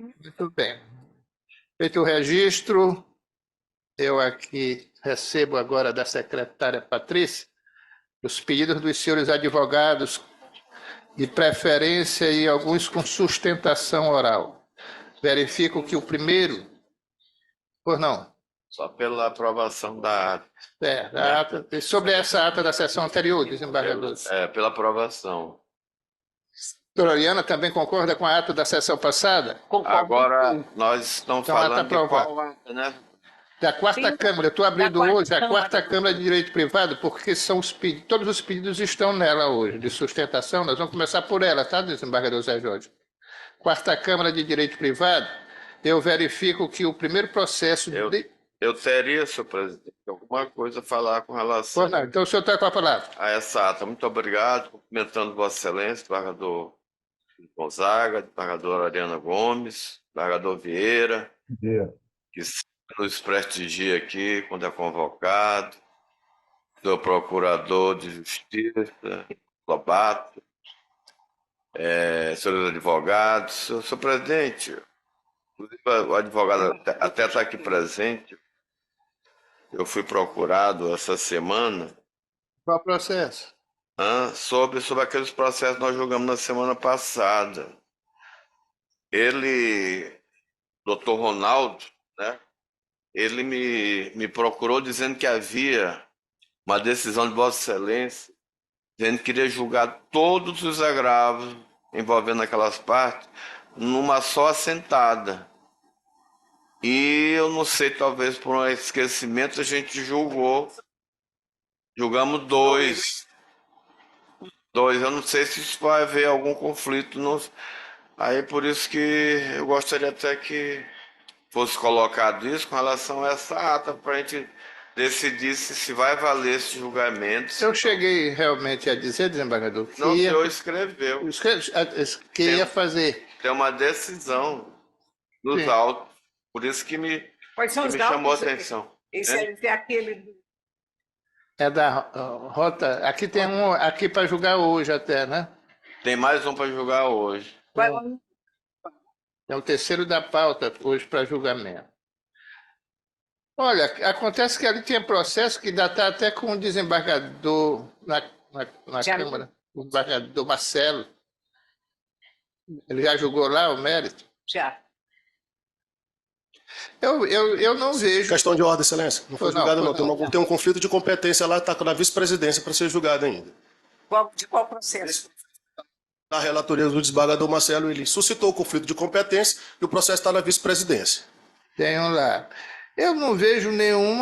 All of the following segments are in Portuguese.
Muito bem. Feito o registro, eu aqui recebo agora da secretária Patrícia os pedidos dos senhores advogados, de preferência e alguns com sustentação oral. Verifico que o primeiro, por não, Só pela aprovação da ata. a ata, sobre essa ata da sessão anterior, desembargador. Pela aprovação. Doutora Oriana também concorda com a ata da sessão passada? Concordo. Agora, nós estamos Então, falando ata de qual ata, né? Da quarta Câmara. Eu estou abrindo hoje a quarta Câmara de Direito Privado, porque são todos os pedidos estão nela hoje, de sustentação. Nós vamos começar por ela, tá, desembargador Zé Jorge? Quarta Câmara de Direito Privado, eu verifico que o primeiro processo... Eu teria, senhor presidente, alguma coisa a falar com relação... Não, então o senhor está com a palavra. A essa ata. Muito obrigado, cumprimentando Vossa Excelência, desembargador Gonzaga, desembargadora Ariana Gomes, desembargador Vieira, que nos prestigia aqui quando é convocado, do procurador de justiça, Lobato, senhores advogados, senhor presidente, inclusive o advogado até está aqui presente, eu fui procurado essa semana. Qual processo? Sobre aqueles processos que nós julgamos na semana passada. Ele, doutor Ronaldo, né? Ele me procurou dizendo que havia uma decisão de Vossa Excelência, dizendo que queria julgar todos os agravos envolvendo aquelas partes numa só assentada. E eu não sei, talvez por um esquecimento, a gente julgamos dois. Eu não sei se isso vai haver algum conflito. Aí por isso que eu gostaria até que fosse colocado isso com relação a essa ata, para a gente decidir se vai valer esse julgamento. Eu cheguei realmente a dizer, desembargador, que não, o senhor escreveu. Que ia fazer. Tem uma decisão dos autos, por isso que me chamou a atenção. Esse é aquele... É da rota. Aqui tem um aqui para julgar hoje até, né? Tem mais um para julgar hoje. É o terceiro da pauta hoje para julgamento. Olha, acontece que ali tinha processo que ainda está até com o desembargador na Câmara, o desembargador Marcelo. Ele já julgou lá o mérito? Já. Eu não vejo... Questão de ordem, excelência. Não foi julgado, não. Tem um conflito de competência lá, está na vice-presidência para ser julgado ainda. De qual processo? Na relatoria do desembargador Marcelo, ele suscitou o conflito de competência e o processo está na vice-presidência. Tenho lá. Eu não vejo nenhum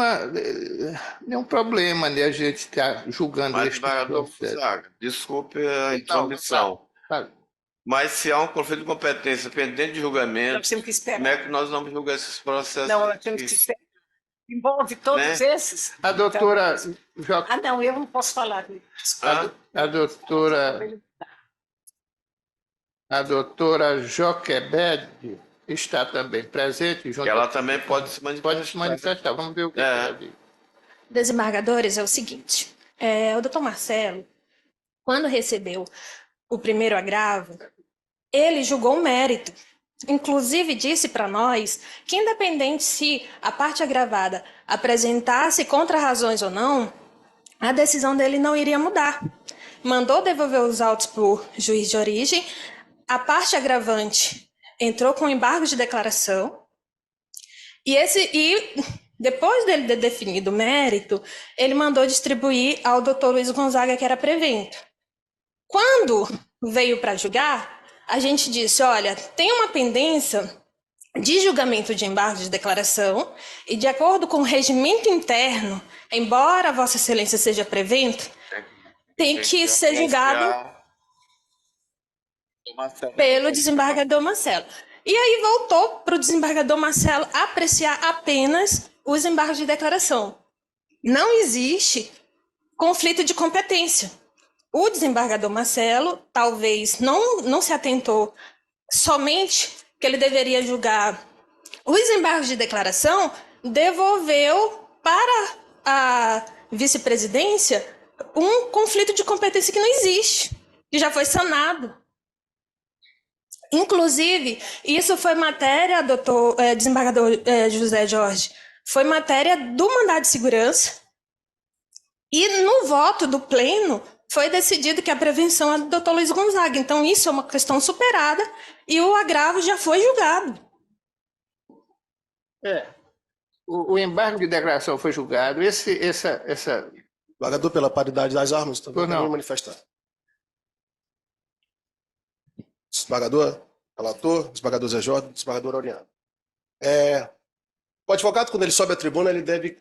problema de a gente estar julgando Mas, este desembargador Gonzaga, desculpe a intromissão. Mas se há um conflito de competência pendente de julgamento, nós temos que esperar. Como é que nós vamos julgar esses processos? Não, nós temos que esperar. Envolve todos esses. A doutora... não, eu não posso falar. A doutora Joquebed está também presente. Junto ela também pode se manifestar. Pode se manifestar. Vamos ver o que ela diz. Desembargadores, é o seguinte. O doutor Marcelo, quando recebeu o primeiro agravo, ele julgou o mérito. Inclusive disse para nós que, independente se a parte agravada apresentasse contra-razões ou não, a decisão dele não iria mudar. Mandou devolver os autos para o juiz de origem, a parte agravante entrou com embargo de declaração, e depois dele ter definido o mérito, ele mandou distribuir ao doutor Luiz Gonzaga, que era prevento. Quando veio para julgar, a gente disse, olha, tem uma pendência de julgamento de embargo de declaração e, de acordo com o regimento interno, embora Vossa Excelência seja prevento, tem que ser julgado pelo desembargador Marcelo. E aí voltou para o desembargador Marcelo apreciar apenas os embargos de declaração. Não existe conflito de competência. O desembargador Marcelo talvez não se atentou somente que ele deveria julgar os embargos de declaração, devolveu para a vice-presidência um conflito de competência que não existe, que já foi sanado. Inclusive, isso foi matéria, desembargador José Jorge, foi matéria do mandado de segurança, e no voto do pleno foi decidido que a prevenção é do doutor Luiz Gonzaga. Então, isso é uma questão superada e o agravo já foi julgado. O embargo de declaração foi julgado. Desembargador, pela paridade das armas, também Pois não. quero me manifestar. Desembargador, relator, desembargador Zé Jorge, desembargador Oriano. O advogado, quando ele sobe à tribuna, ele deve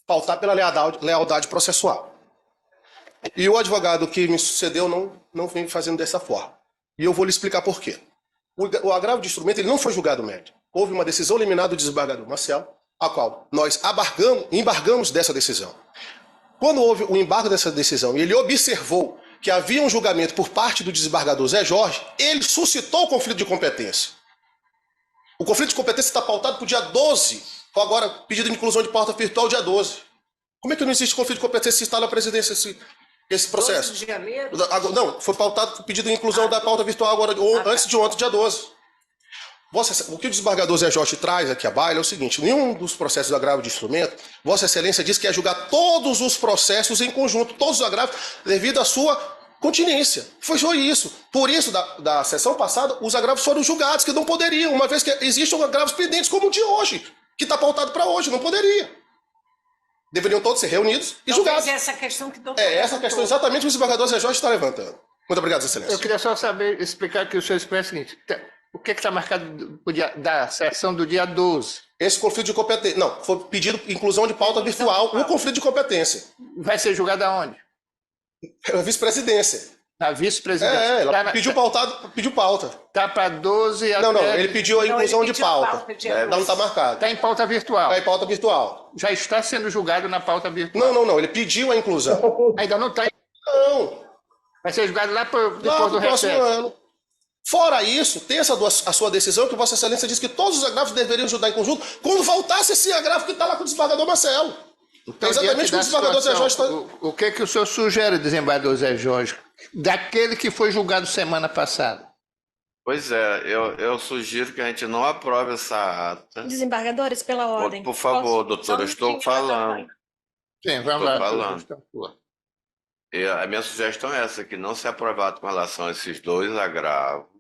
pautar pela lealdade processual. E o advogado que me sucedeu não vem fazendo dessa forma. E eu vou lhe explicar por quê. O agravo de instrumento ele não foi julgado médio. Houve uma decisão liminar do desembargador Marcelo, a qual nós embargamos dessa decisão. Quando houve o embargo dessa decisão e ele observou que havia um julgamento por parte do desembargador Zé Jorge, ele suscitou o conflito de competência. O conflito de competência está pautado para o dia 12, ou agora pedido de inclusão de pauta virtual dia 12. Como é que não existe conflito de competência se está na presidência esse processo? 12 de janeiro? Não, foi pautado pedido de inclusão da pauta virtual agora, antes de ontem, dia 12. O que o desembargador Zé Jorge traz aqui à baila é o seguinte: nenhum dos processos de agravo de instrumento, Vossa Excelência diz que é julgar todos os processos em conjunto, todos os agravos, devido à sua continência. Foi só isso. Por isso, da sessão passada, os agravos foram julgados, que não poderiam, uma vez que existem agravos pendentes, como o de hoje, que está pautado para hoje, não poderia. Deveriam todos ser reunidos e julgados. Essa questão que Essa questão exatamente que o desembargador Zé Jorge está levantando. Muito obrigado, Excelência. Eu queria só explicar que o senhor expressa o seguinte: o que está marcado da sessão do dia 12? Esse conflito de competência. Não, foi pedido inclusão de pauta virtual, um conflito de competência. Vai ser julgado aonde? Pela vice-presidência. Na vice-presidência. Ela pediu pauta. Está para 12 até... Não, ele pediu a inclusão de pauta. Não está marcado. Está em pauta virtual. Está em pauta virtual. Já está sendo julgado na pauta virtual. Não, ele pediu a inclusão. Ainda não está. Não. Vai ser julgado depois do próximo recesso. ano. Fora isso, tem a sua decisão que Vossa Excelência disse que todos os agravos deveriam ajudar em conjunto quando voltasse esse agravo que está lá com o desembargador Marcelo. Então, exatamente o que o desembargador Zé Jorge está... O que o senhor sugere, desembargador Zé Jorge, daquele que foi julgado semana passada? Pois é, eu sugiro que a gente não aprove essa ata. Desembargadores, pela ordem. Por favor, doutora, eu estou falando. Sim, vamos lá. A minha sugestão é essa, que não se aprovado com relação a esses dois agravos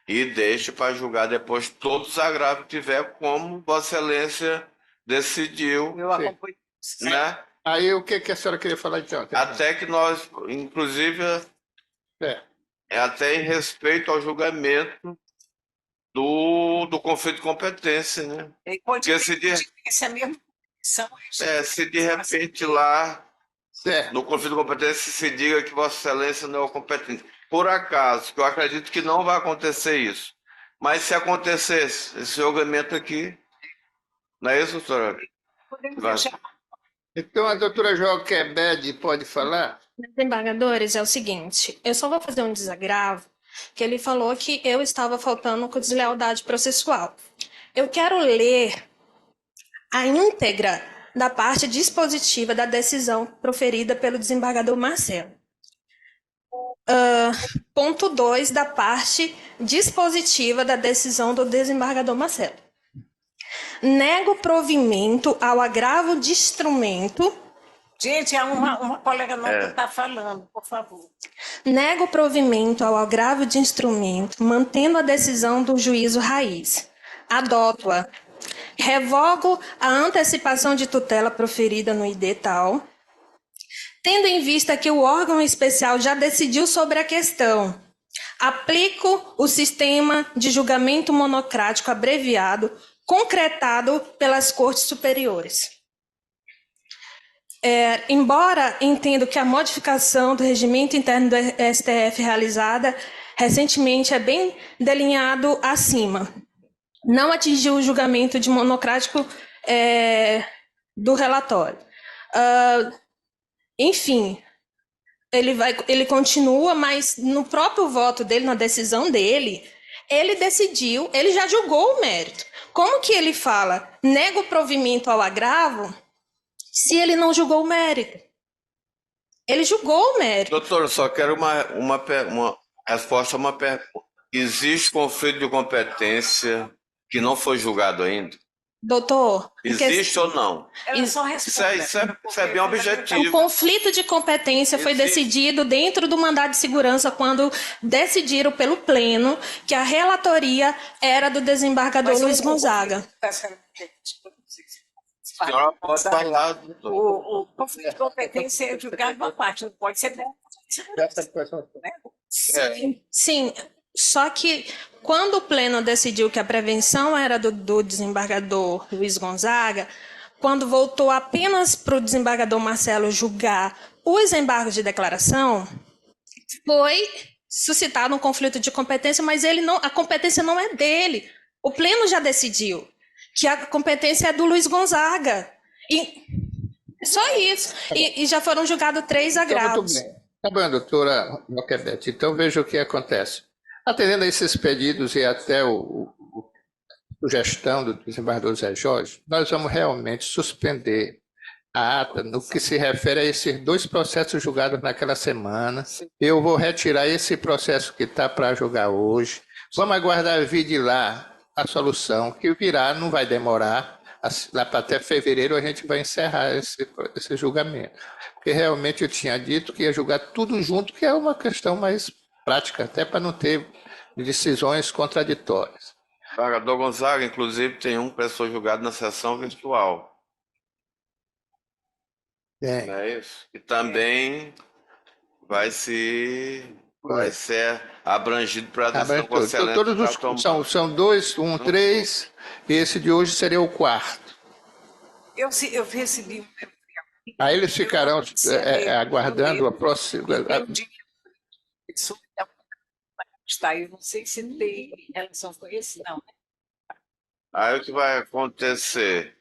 e deixe para julgar depois todos os agravos que tiver, como Vossa Excelência decidiu. Eu acompanho. Né? Aí o que a senhora queria falar então? Até que nós, inclusive, até em respeito ao julgamento do conflito de competência, né? Porque se de repente lá certo, no conflito de competência se diga que Vossa Excelência não é o competente. Por acaso, que eu acredito que não vai acontecer isso. Mas se acontecesse esse julgamento aqui, não é isso, doutora? Então a doutora Joquebede pode falar? Desembargadores, é o seguinte, eu só vou fazer um desagravo, que ele falou que eu estava faltando com deslealdade processual. Eu quero ler a íntegra da parte dispositiva da decisão proferida pelo desembargador Marcelo. Ponto 2 da parte dispositiva da decisão do desembargador Marcelo. Nego provimento ao agravo de instrumento. Gente, uma colega nossa está falando, por favor. Nego provimento ao agravo de instrumento, mantendo a decisão do juízo raiz. Adoto-a. Revogo a antecipação de tutela proferida no ID tal, tendo em vista que o órgão especial já decidiu sobre a questão. Aplico o sistema de julgamento monocrático abreviado, concretado pelas Cortes Superiores. Embora entendo que a modificação do regimento interno do STF realizada recentemente é bem delineado acima, não atingiu o julgamento de monocrático do relatório. Enfim, ele continua, mas no próprio voto dele, na decisão dele, ele decidiu, ele já julgou o mérito. Como que ele fala, nego provimento ao agravo, se ele não julgou o mérito? Ele julgou o mérito. Doutor, eu só quero uma resposta a uma pergunta. Existe conflito de competência que não foi julgado ainda? Doutor, Existe ou não? Ela só responde. Isso é bem objetivo. o conflito de competência foi Existe. decidido dentro do mandado de segurança quando decidiram pelo Pleno que a relatoria era do desembargador Luiz Gonzaga. A A senhora pode falar, doutor. O conflito de competência é julgado uma parte, não pode ser dela. Sim, só que quando o Pleno decidiu que a prevenção era do desembargador Luiz Gonzaga, quando voltou apenas para o desembargador Marcelo julgar os embargos de declaração, foi suscitado um conflito de competência, mas a competência não é dele. O Pleno já decidiu que a competência é do Luiz Gonzaga. E só isso. E já foram julgados 3 agravos. Então, muito bem. Tá bom, doutora Joquebede. Então, veja o que acontece. Atendendo a esses pedidos e até a sugestão do desembargador Zé Jorge, nós vamos realmente suspender a ata no que se refere a esses 2 processos julgados naquela semana. Eu vou retirar esse processo que está para julgar hoje. Vamos aguardar vir de lá a solução, que virá, não vai demorar. Lá para até fevereiro a gente vai encerrar esse julgamento. Porque realmente eu tinha dito que ia julgar tudo junto, que é uma questão mais prática, até para não ter decisões contraditórias. Desembargador Gonzaga, inclusive, tem uma pessoa julgada na sessão virtual. Bem, Não é isso? E também vai ser abrangido para a decisão todos são 2, 1, 3, e esse de hoje seria o 4º. Eu recebi Aí eles ficarão aguardando a próxima. Está, eu não sei se tem relação com esse, não. Aí o que vai acontecer?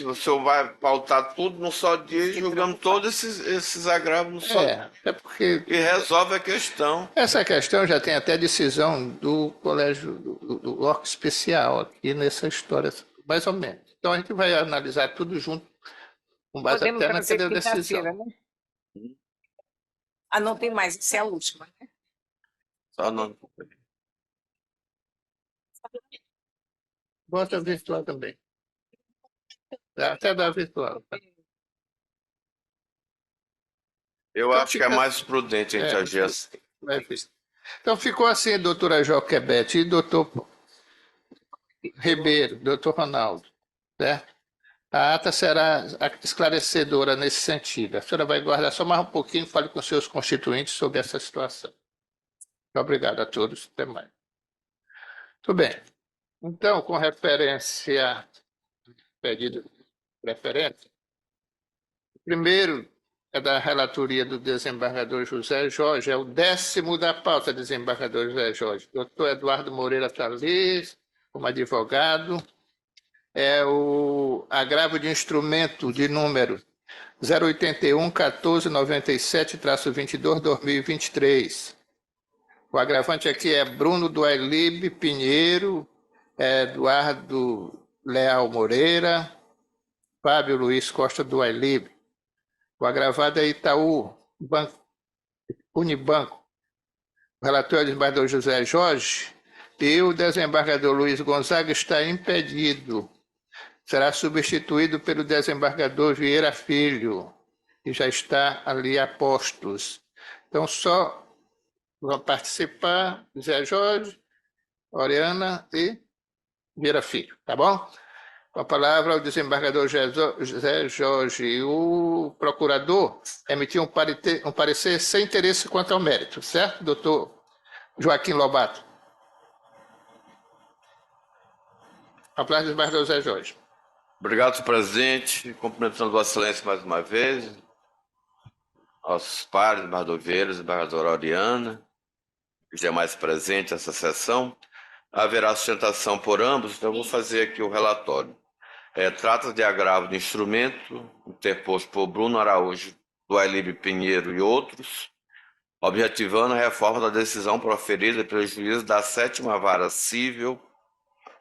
O senhor vai pautar tudo num só dia, julgando todos esses agravos no só dia. É porque E resolve a questão. essa questão já tem até decisão do colégio, do órgão especial aqui nessa história, mais ou menos. Então a gente vai analisar tudo junto, com base Podemos até trazer naquela decisão. quinta-feira, né? Ah, não tem mais, isso é a última, né? Só não. Bota virtual também. Até da virtual. Eu Então acho que é mais prudente a gente agir assim. Então ficou assim, doutora Joquebede e doutor Ribeiro, doutor Ronaldo, certo? A ata será esclarecedora nesse sentido. A senhora vai guardar só mais um pouquinho e fale com seus constituintes sobre essa situação. Muito obrigado a todos. Até mais. Muito bem. Então, com referência a pedido de preferência, o primeiro é da relatoria do desembargador José Jorge, é o 10º da pauta, desembargador José Jorge. Doutor Eduardo Moreira está ali, como advogado. É o agravo de instrumento de número 081-1497-22-2023. O agravante aqui é Bruno Duailib Pinheiro, Eduardo Leal Moreira, Fábio Luiz Costa Duailib. O agravado é Itaú Unibanco. O relator é o desembargador José Jorge e o desembargador Luiz Gonzaga está impedido. Será substituído pelo desembargador Vieira Filho, que já está ali a postos. Então, só vão participar Zé Jorge, Oriana e Vieira Filho, tá bom? Com a palavra ao desembargador José Jorge. O procurador emitiu um parecer sem interesse quanto ao mérito, certo, doutor Joaquim Lobato? A palavra do desembargador José Jorge. Obrigado, senhor presidente. Cumprimentando Vossa Excelência mais uma vez, aos pares, desembargador Vieira, desembargadora Oriana, os demais presentes nessa sessão. Haverá sustentação por ambos, então eu vou fazer aqui o relatório. Trata de agravo de instrumento interposto por Bruno Araújo, Duailib Pinheiro e outros, objetivando a reforma da decisão proferida pelo juiz da 7ª Vara Civil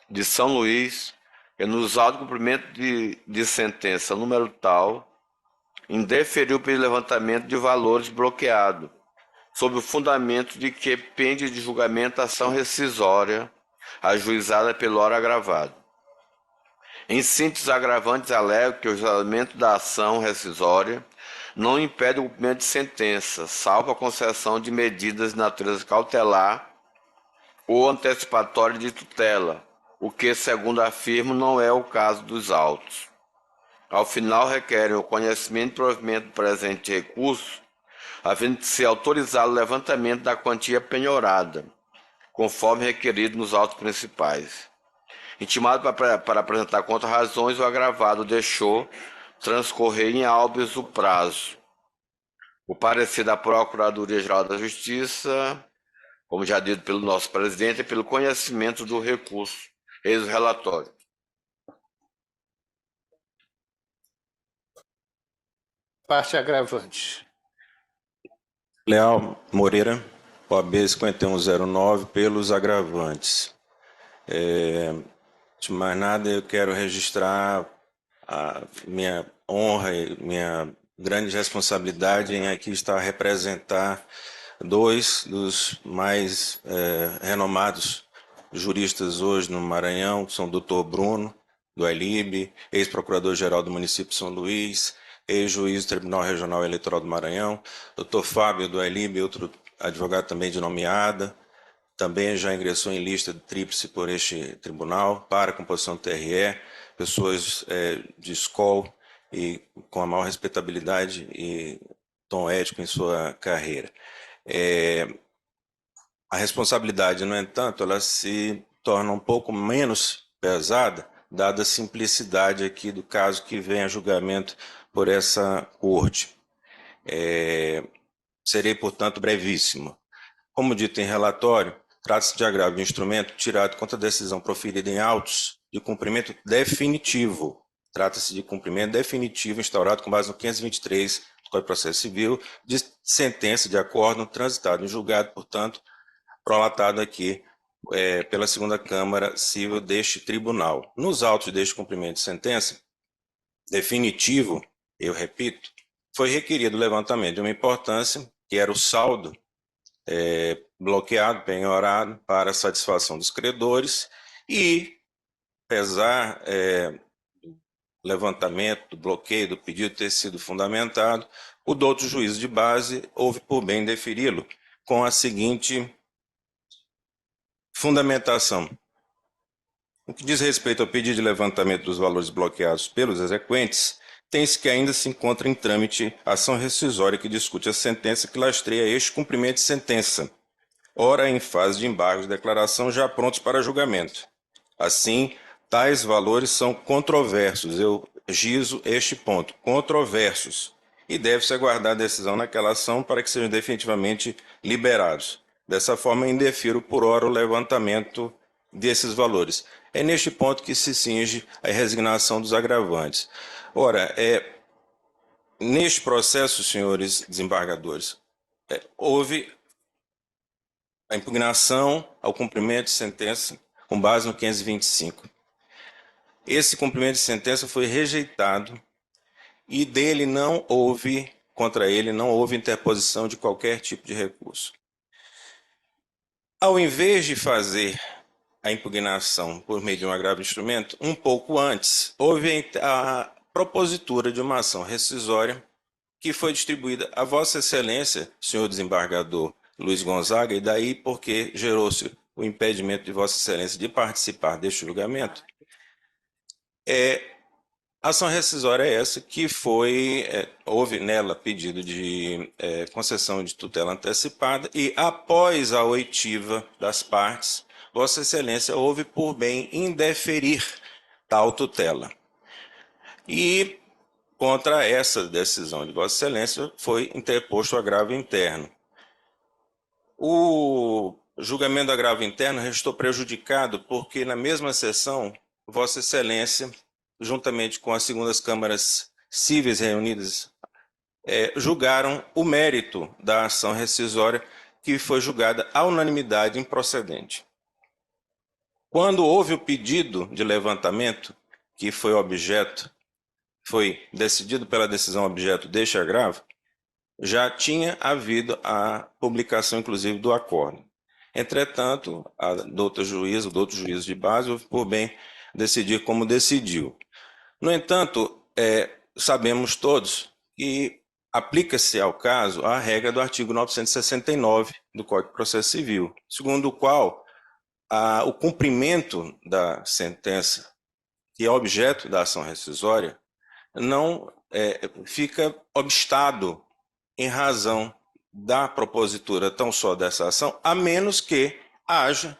de São Luís, que nos autos de cumprimento de sentença número tal, indeferiu pelo levantamento de valores bloqueado, sob o fundamento de que pende de julgamento a ação rescisória ajuizada pelo ora agravado. Em síntese, os agravantes alegam que o julgamento da ação rescisória não impede o cumprimento de sentença, salvo a concessão de medidas de natureza cautelar ou antecipatória de tutela, o que, segundo afirmo, não é o caso dos autos. Ao final, requerem o conhecimento e provimento do presente recurso, a fim de ser autorizado o levantamento da quantia penhorada, conforme requerido nos autos principais. Intimado para apresentar contra-razões, o agravado deixou transcorrer em habeas o prazo. O parecer da Procuradoria-Geral da Justiça, como já dito pelo nosso presidente, é pelo conhecimento do recurso. Eis o relatório. Parte agravante. Leal Moreira, OAB 5109, pelos agravantes. De mais nada, eu quero registrar a minha honra e minha grande responsabilidade em aqui estar a representar dois dos mais renomados juristas hoje no Maranhão, que são o doutor Bruno, do AILIB, ex-procurador-geral do município de São Luís, ex-juiz do Tribunal Regional Eleitoral do Maranhão, doutor Fábio, do AILIB, outro advogado também de nomeada, também já ingressou em lista de tríplice por este tribunal, para a composição do TRE, pessoas de escola e com a maior respeitabilidade e tom ético em sua carreira. A responsabilidade, no entanto, ela se torna um pouco menos pesada, dada a simplicidade aqui do caso que vem a julgamento por essa corte. Serei, portanto, brevíssimo. Como dito em relatório, trata-se de agravo de instrumento tirado contra a decisão proferida em autos de cumprimento definitivo. Trata-se de cumprimento definitivo instaurado com base no 523 do Código de Processo Civil, de sentença de acórdão transitado em julgado, portanto, prolatado aqui pela segunda Câmara Civil deste tribunal. Nos autos deste cumprimento de sentença definitivo, eu repito, foi requerido o levantamento de uma importância, que era o saldo bloqueado, penhorado, para satisfação dos credores e, apesar do levantamento, do bloqueio, do pedido ter sido fundamentado, o douto juízo de base houve por bem deferi-lo com a seguinte fundamentação. No que diz respeito ao pedido de levantamento dos valores bloqueados pelos exequentes, tem-se que ainda se encontra em trâmite a ação rescisória que discute a sentença que lastreia este cumprimento de sentença, ora em fase de embargo de declaração já prontos para julgamento. Assim, tais valores são controversos, eu gizo este ponto, controversos, e deve-se aguardar a decisão naquela ação para que sejam definitivamente liberados. Dessa forma, indefiro por hora o levantamento desses valores. É neste ponto que se cinge a resignação dos agravantes. Ora, neste processo, senhores desembargadores, houve a impugnação ao cumprimento de sentença com base no 525. Esse cumprimento de sentença foi rejeitado e dele não houve, contra ele, não houve interposição de qualquer tipo de recurso. Ao invés de fazer a impugnação por meio de um agravo de instrumento, um pouco antes, houve a propositura de uma ação rescisória que foi distribuída a Vossa Excelência, senhor desembargador Luiz Gonzaga, e daí porque gerou-se o impedimento de Vossa Excelência de participar deste julgamento. A ação rescisória é essa que houve nela pedido de concessão de tutela antecipada e, após a oitiva das partes, Vossa Excelência houve por bem indeferir tal tutela. E, contra essa decisão de Vossa Excelência, foi interposto o agravo interno. O julgamento do agravo interno restou prejudicado porque, na mesma sessão, Vossa Excelência, juntamente com as segundas câmaras cíveis reunidas, julgaram o mérito da ação rescisória, que foi julgada à unanimidade improcedente. Quando houve o pedido de levantamento, que foi decidido pela decisão objeto deste agravo, já tinha havido a publicação, inclusive, do acordo. Entretanto, do outro juízo de base, houve por bem decidir como decidiu. No entanto, sabemos todos que aplica-se ao caso a regra do artigo 969 do Código de Processo Civil, segundo o qual o cumprimento da sentença, que é objeto da ação rescisória, não fica obstado em razão da propositura tão só dessa ação, a menos que haja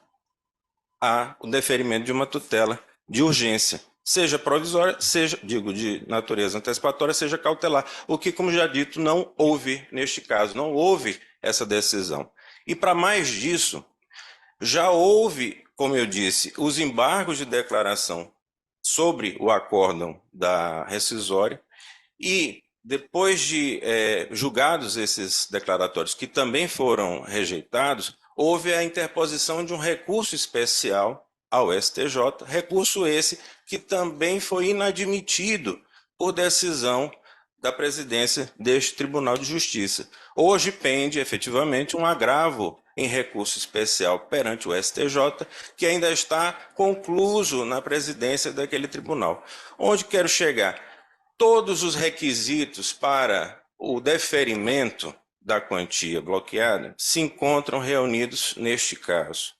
o deferimento de uma tutela de urgência, seja provisória, seja, de natureza antecipatória, seja cautelar, o que, como já dito, não houve neste caso, não houve essa decisão. E para mais disso, já houve, como eu disse, os embargos de declaração sobre o acórdão da rescisória e, depois de julgados esses declaratórios, que também foram rejeitados, houve a interposição de um recurso especial ao STJ, recurso esse que também foi inadmitido por decisão da presidência deste Tribunal de Justiça. Hoje pende, efetivamente, um agravo em recurso especial perante o STJ, que ainda está concluso na presidência daquele tribunal. Onde quero chegar? Todos os requisitos para o deferimento da quantia bloqueada se encontram reunidos neste caso.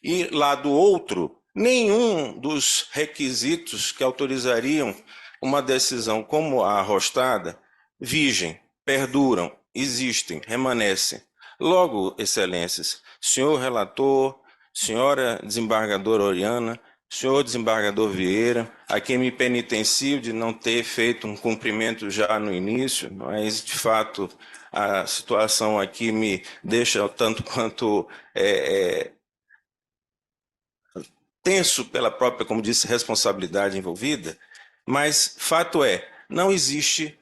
E, lá do outro, nenhum dos requisitos que autorizariam uma decisão como a arrostada vigem, perduram, existem, remanescem. Logo, excelências, senhor relator, senhora desembargadora Oriana, senhor desembargador Vieira, a quem me penitencio de não ter feito um cumprimento já no início, mas, de fato, a situação aqui me deixa tanto quanto tenso pela própria, como disse, responsabilidade envolvida, mas fato é, não existe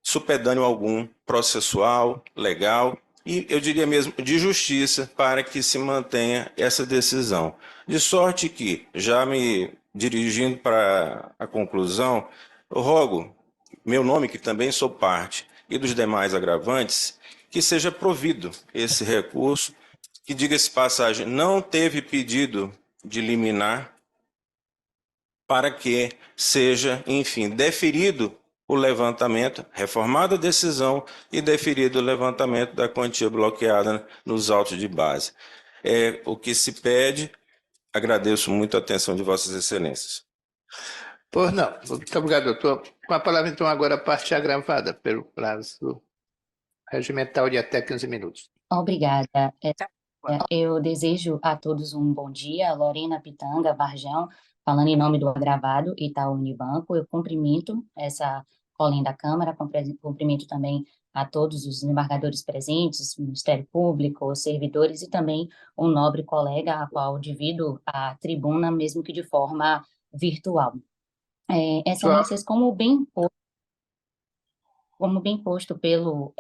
supedâneo algum processual, legal, e eu diria mesmo de justiça para que se mantenha essa decisão. De sorte que, já me dirigindo para a conclusão, eu rogo, meu nome, que também sou parte, e dos demais agravantes, que seja provido esse recurso, que, diga-se passagem, não teve pedido de liminar, para que seja, enfim, deferido o levantamento, reformada a decisão e deferido o levantamento da quantia bloqueada nos autos de base. É o que se pede. Agradeço muito a atenção de Vossas Excelências. Pois não. Muito obrigado, doutor. Com a palavra, então, agora a parte agravada pelo prazo regimental de até 15 minutos. Obrigada. Eu desejo a todos um bom dia. Lorena Pitanga Varjão, falando em nome do agravado Itaú Unibanco. Eu cumprimento essa colinha da Câmara, cumprimento também a todos os desembargadores presentes, Ministério Público, os servidores e também um nobre colega a qual divido a tribuna, mesmo que de forma virtual. Excelências, como bem posto pelo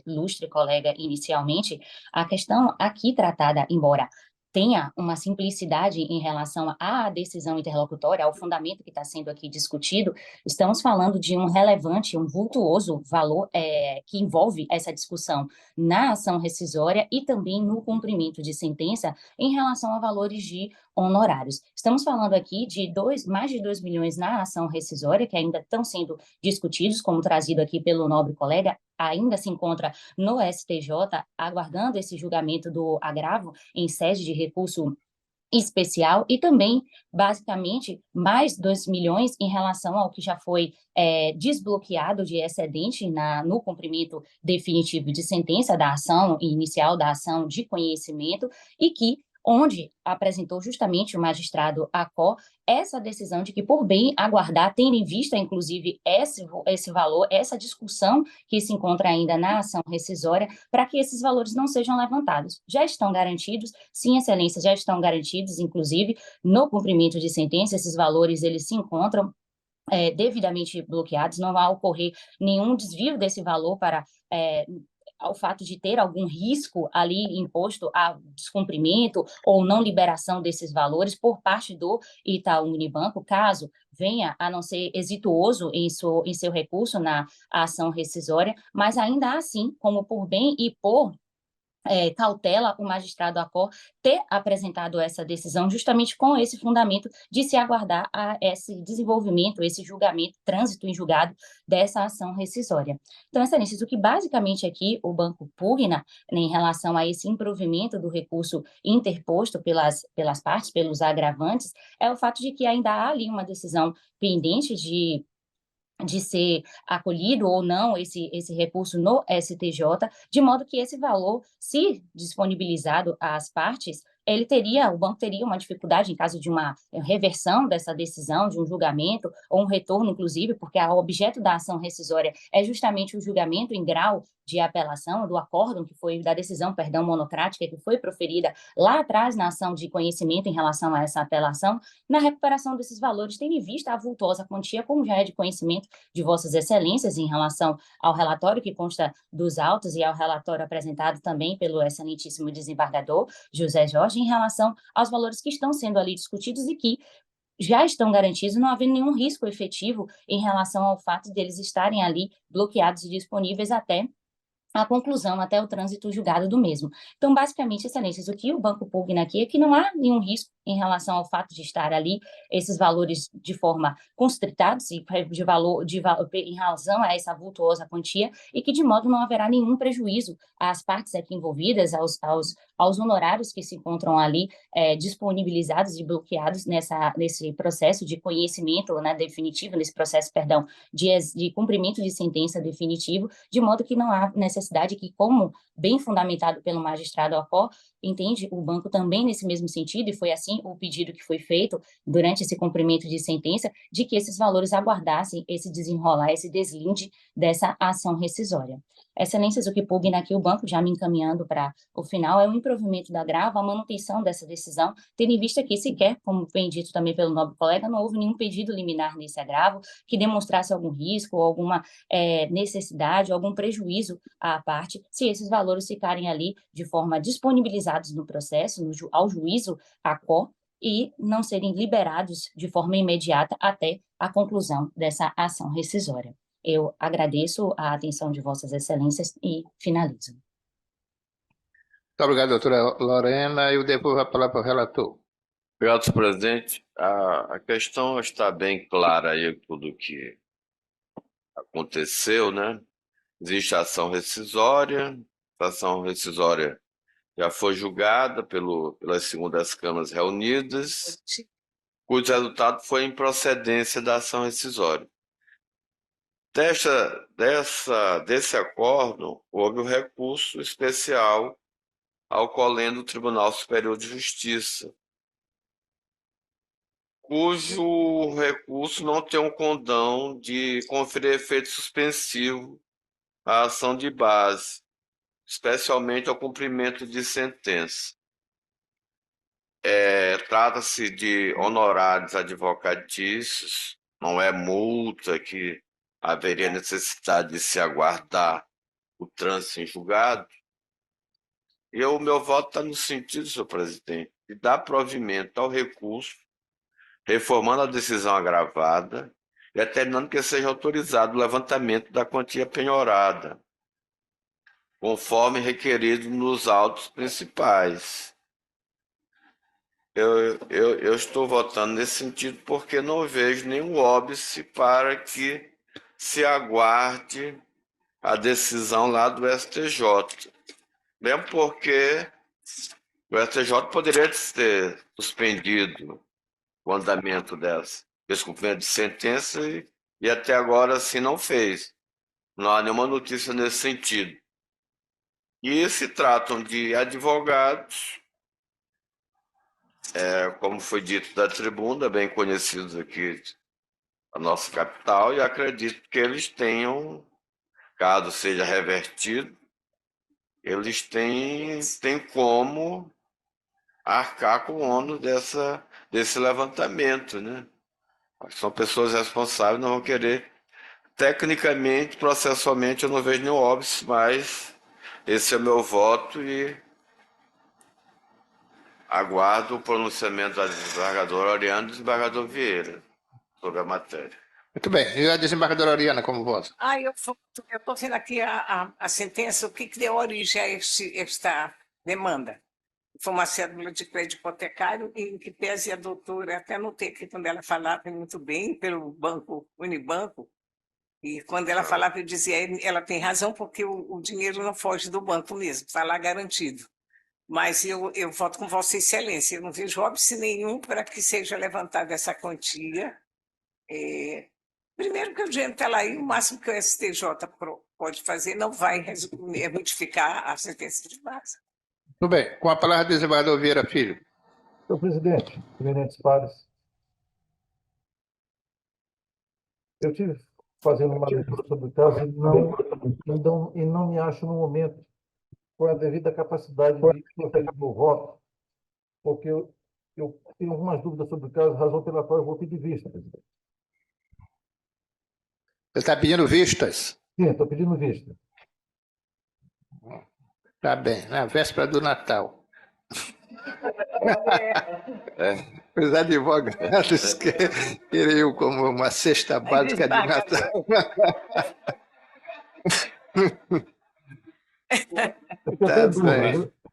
ilustre colega inicialmente, a questão aqui tratada, embora tenha uma simplicidade em relação à decisão interlocutória, ao fundamento que está sendo aqui discutido, estamos falando de um relevante, um vultuoso valor que envolve essa discussão na ação rescisória e também no cumprimento de sentença em relação a valores de honorários. Estamos falando aqui de mais de 2 milhões na ação rescisória, que ainda estão sendo discutidos, como trazido aqui pelo nobre colega, ainda se encontra no STJ, aguardando esse julgamento do agravo em sede de recurso especial e também, basicamente, mais 2 milhões em relação ao que já foi desbloqueado de excedente no cumprimento definitivo de sentença da ação inicial, da ação de conhecimento, e que onde apresentou justamente o magistrado Acó essa decisão de que, por bem aguardar, tendo em vista, inclusive, esse valor, essa discussão que se encontra ainda na ação rescisória, para que esses valores não sejam levantados. Já estão garantidos, sim, excelência, já estão garantidos, inclusive, no cumprimento de sentença, esses valores, eles se encontram devidamente bloqueados, não vai ocorrer nenhum desvio desse valor para ao fato de ter algum risco ali imposto a descumprimento ou não liberação desses valores por parte do Itaú Unibanco, caso venha a não ser exituoso em seu recurso na ação rescisória, mas ainda assim, como por bem e por cautela o magistrado Acor ter apresentado essa decisão justamente com esse fundamento de se aguardar a esse desenvolvimento, esse julgamento, trânsito em julgado dessa ação rescisória. Então, excelências, o que basicamente aqui o banco pugna em relação a esse improvimento do recurso interposto pelas partes, pelos agravantes, é o fato de que ainda há ali uma decisão pendente de ser acolhido ou não esse recurso no STJ, de modo que esse valor, se disponibilizado às partes, o banco teria uma dificuldade em caso de uma reversão dessa decisão, de um julgamento, ou um retorno, inclusive, porque o objeto da ação rescisória é justamente o julgamento em grau de apelação, do acórdão da decisão, monocrática, que foi proferida lá atrás na ação de conhecimento em relação a essa apelação, na recuperação desses valores, tendo em vista a vultosa quantia, como já é de conhecimento de Vossas Excelências em relação ao relatório que consta dos autos e ao relatório apresentado também pelo excelentíssimo desembargador José Jorge, em relação aos valores que estão sendo ali discutidos e que já estão garantidos, não havendo nenhum risco efetivo em relação ao fato deles estarem ali bloqueados e disponíveis até a conclusão, até o trânsito julgado do mesmo. Então, basicamente, excelências, o que o banco pugna aqui é que não há nenhum risco em relação ao fato de estar ali esses valores de forma constritados e em razão a essa vultuosa quantia e que de modo não haverá nenhum prejuízo às partes aqui envolvidas, aos honorários que se encontram ali disponibilizados e bloqueados nesse processo de conhecimento, né, definitivo, nesse processo, perdão, de cumprimento de sentença definitivo, de modo que não há necessidade que, como bem fundamentado pelo magistrado Acor, entende o banco também nesse mesmo sentido, e foi assim o pedido que foi feito durante esse cumprimento de sentença, de que esses valores aguardassem esse desenrolar, esse deslinde dessa ação rescisória. Excelências, o que pugna aqui o banco, já me encaminhando para o final, é o improvimento da agravo, a manutenção dessa decisão, tendo em vista que sequer, como bem dito também pelo nobre colega, não houve nenhum pedido liminar nesse agravo que demonstrasse algum risco, ou alguma necessidade, algum prejuízo à parte, se esses valores ficarem ali de forma disponibilizados no processo, ao juízo Acor, e não serem liberados de forma imediata até a conclusão dessa ação rescisória. Eu agradeço a atenção de Vossas Excelências e finalizo. Muito obrigado, doutora Lorena. Eu devolvo a palavra para o relator. Obrigado, senhor presidente. A questão está bem clara aí, tudo que aconteceu, né? Existe a ação rescisória, a ação rescisória já foi julgada pelas segundas câmaras reunidas, cujo resultado foi a improcedência da ação rescisória. Desse acordo, houve o recurso especial ao colendo do Tribunal Superior de Justiça, cujo recurso não tem um condão de conferir efeito suspensivo à ação de base, especialmente ao cumprimento de sentença. Trata-se de honorários advocatícios, não é multa que haveria necessidade de se aguardar o trânsito em julgado. E o meu voto está no sentido, senhor presidente, de dar provimento ao recurso, reformando a decisão agravada e determinando que seja autorizado o levantamento da quantia penhorada, conforme requerido nos autos principais. Eu estou votando nesse sentido porque não vejo nenhum óbice para que se aguarde a decisão lá do STJ. Mesmo porque o STJ poderia ter suspendido o andamento desse cumprimento de sentença e até agora assim não fez. Não há nenhuma notícia nesse sentido. E se tratam de advogados, como foi dito da tribuna, bem conhecidos aqui da nossa capital, e acredito que eles tenham, caso seja revertido, eles têm como arcar com o ônus desse levantamento, né? São pessoas responsáveis, não vão querer. Tecnicamente, processualmente, eu não vejo nenhum óbice, mas Esse é o meu voto e aguardo o pronunciamento da desembargadora Oriana e do desembargador Vieira sobre a matéria. Muito bem. E a desembargadora Oriana, como vota? Eu estou vendo aqui a sentença, o que deu origem a esta demanda. Foi uma cédula de crédito hipotecário em que pese a doutora, até notei aqui quando ela falava muito bem pelo banco Unibanco, e quando ela falava eu dizia, ela tem razão porque o dinheiro não foge do banco mesmo, está lá garantido. Mas eu voto com Vossa Excelência, eu não vejo óbice nenhum para que seja levantada essa quantia. Primeiro que o dinheiro está lá e o máximo que o STJ pode fazer não vai modificar a sentença de base. Tudo bem. Com a palavra, desembargador Vieira Filho. Senhor presidente, eminentes pares, eu tive fazendo uma leitura sobre o caso e não me acho no momento com a devida capacidade de proferir meu voto, porque eu tenho algumas dúvidas sobre o caso, razão pela qual eu vou pedir vista, presidente. Você está pedindo vistas? Sim, estou pedindo vista. Tá bem. Na véspera do Natal. Os advogados queriam como uma cesta básica de Natal.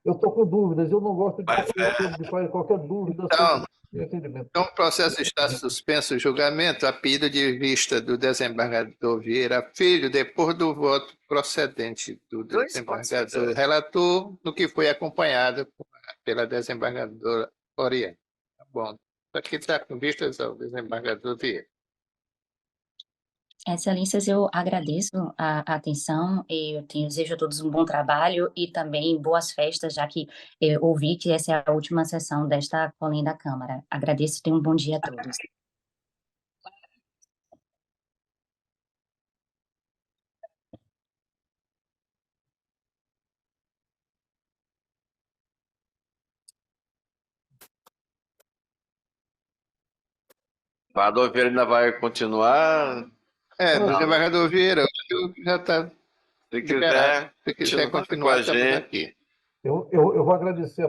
Eu estou com dúvidas, eu não gosto de qualquer dúvida sobre o entendimento. Então, o processo está suspenso o julgamento a pedido de vista do desembargador Vieira Filho, depois do voto procedente do desembargador relator, no que foi acompanhado pela desembargadora Oriana. Tá bom. Aqui está com vistas ao desembargador Vieira. Excelências, eu agradeço a atenção, eu desejo a todos um bom trabalho e também boas festas, já que eu ouvi que essa é a última sessão desta Colém da Câmara. Agradeço e tenham um bom dia a todos. O desembargador Vieira ainda vai continuar? Desembargador Vieira, já está. Se quiser, Se quiser continuar com a gente. aqui. Eu vou agradecer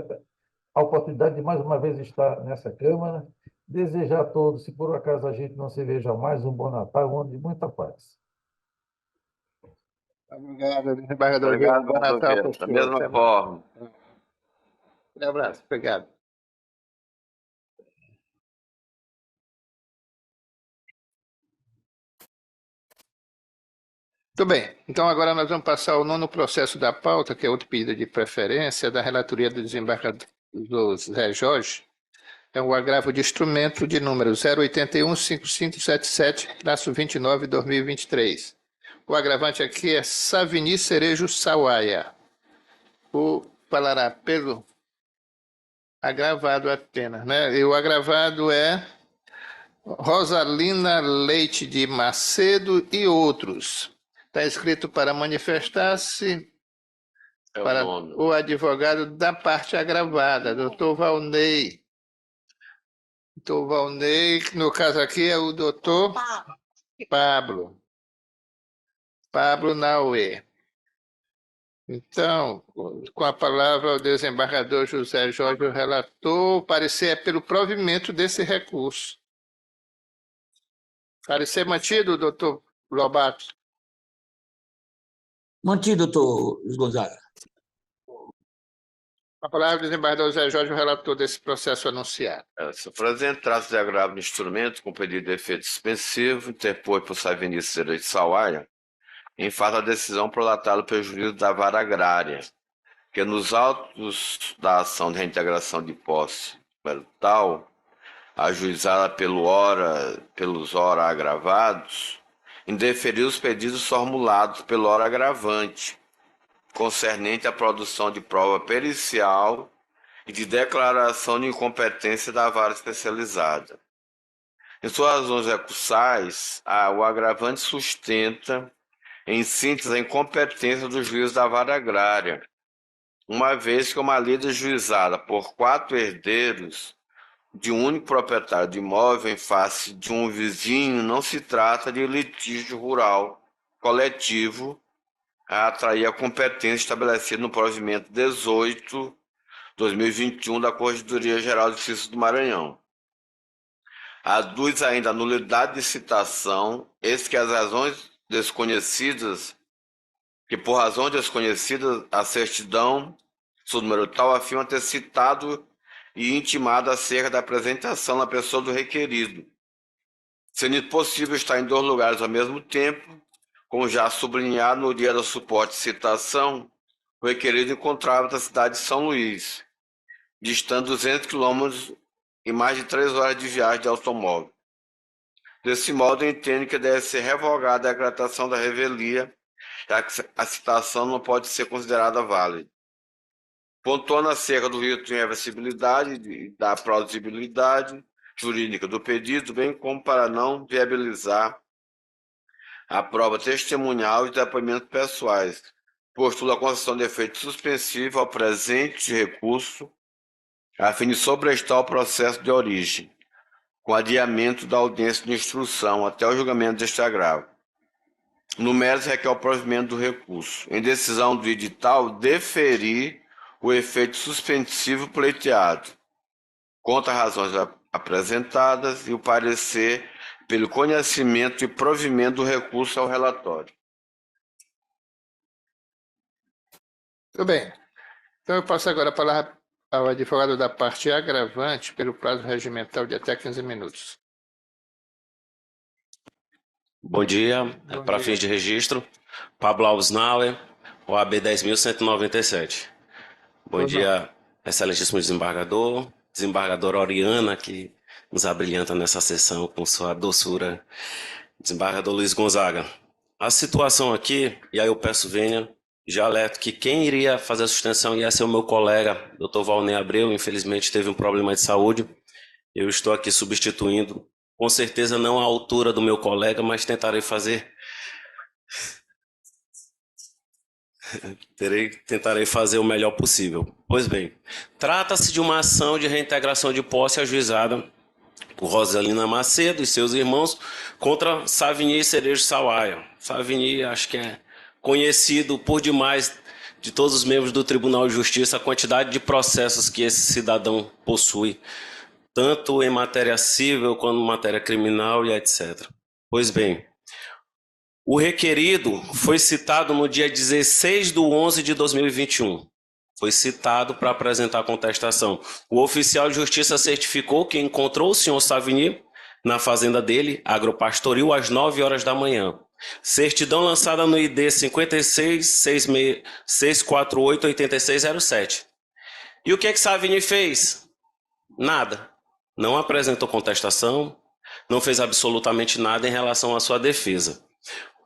a oportunidade de mais uma vez estar nessa Câmara, desejar a todos, se por acaso a gente não se veja mais, um bom Natal, um ano de muita paz. Obrigado, desembargador Obrigado, Vieira. Bom Natal para o da senhor. mesma forma. Um abraço, obrigado. Muito bem, então agora nós vamos passar ao nono processo da pauta, que é outro pedido de preferência da relatoria do desembargador Zé Jorge. É o agravo de instrumento de número 081-5577-29-2023. O agravante aqui é Savini Cerejo Sawaia. Falará pelo agravado apenas, né? E o agravado é Rosalina Leite de Macedo e outros. Está escrito para manifestar-se para o advogado da parte agravada, doutor Valnei. Doutor Valnei, no caso aqui é o doutor Pablo Naue. Então, com a palavra o desembargador José Jorge, o relator, o parecer é pelo provimento desse recurso. Parecer mantido, doutor Lobato? Mantido, doutor Luiz Gonzaga. A palavra do desembargador José Jorge, o relator desse processo anunciado. Se apresenta traço de agravo no instrumento com pedido de efeito suspensivo, interpor por Savini Cerejo Sawaia, em face da decisão prolatada pelo prejuízo da vara agrária, que nos autos da ação de reintegração de posse tal, ajuizada pelos ora agravados, indeferiu os pedidos formulados pelo ora agravante, concernente à produção de prova pericial e de declaração de incompetência da vara especializada. Em suas razões recursais, o agravante sustenta, em síntese, a incompetência do juiz da vara agrária, uma vez que uma lida juizada por 4 herdeiros de um único proprietário de imóvel em face de um vizinho não se trata de litígio rural coletivo a atrair a competência estabelecida no provimento 18/2021 da Corregedoria Geral de Justiça do Maranhão. Aduz ainda a nulidade de citação, eis que as razões desconhecidas, que por razões desconhecidas a certidão, seu número tal, afirma ter citado e intimado acerca da apresentação na pessoa do requerido, sendo possível estar em 2 lugares ao mesmo tempo, como já sublinhado no dia do suporte de citação, o requerido encontrava da cidade de São Luís, distante 200 quilômetros e mais de 3 horas de viagem de automóvel. Desse modo, entendo que deve ser revogada a decretação da revelia, já que a citação não pode ser considerada válida. Pontuando acerca do rito de irreversibilidade e da plausibilidade jurídica do pedido, bem como para não viabilizar a prova testemunhal e depoimentos pessoais, postula a concessão de efeito suspensivo ao presente recurso, a fim de sobrestar o processo de origem, com adiamento da audiência de instrução até o julgamento deste agravo. No mérito, requer o provimento do recurso. Em decisão do edital, deferir o efeito suspensivo pleiteado, contra as razões apresentadas e o parecer pelo conhecimento e provimento do recurso ao relatório. Tudo bem. Então, eu passo agora a palavra ao advogado da parte agravante pelo prazo regimental de até 15 minutos. Bom dia. Para fins de registro, Pablo Alves Nauer, OAB 10.197. Bom dia, excelentíssimo desembargador, desembargadora Oriana, que nos abrilhanta nessa sessão com sua doçura, desembargador Luiz Gonzaga. A situação aqui, e aí eu peço venha, já alerto que quem iria fazer a sustentação ia ser o meu colega, Dr. Valnei Abreu, infelizmente teve um problema de saúde, eu estou aqui substituindo, com certeza não à altura do meu colega, mas tentarei fazer o melhor possível. Pois bem, trata-se de uma ação de reintegração de posse ajuizada por Rosalina Macedo e seus irmãos contra Savini Cerejo Sawaia. Savini, acho que é conhecido por demais de todos os membros do Tribunal de Justiça a quantidade de processos que esse cidadão possui, tanto em matéria civil quanto em matéria criminal e etc. Pois bem, o requerido foi citado no dia 16/11/2021. Foi citado para apresentar a contestação. O oficial de justiça certificou que encontrou o senhor Savini na fazenda dele, agropastoril, às 9 horas da manhã. Certidão lançada no ID 56-648-8607. E o que Savini fez? Nada. Não apresentou contestação, não fez absolutamente nada em relação à sua defesa.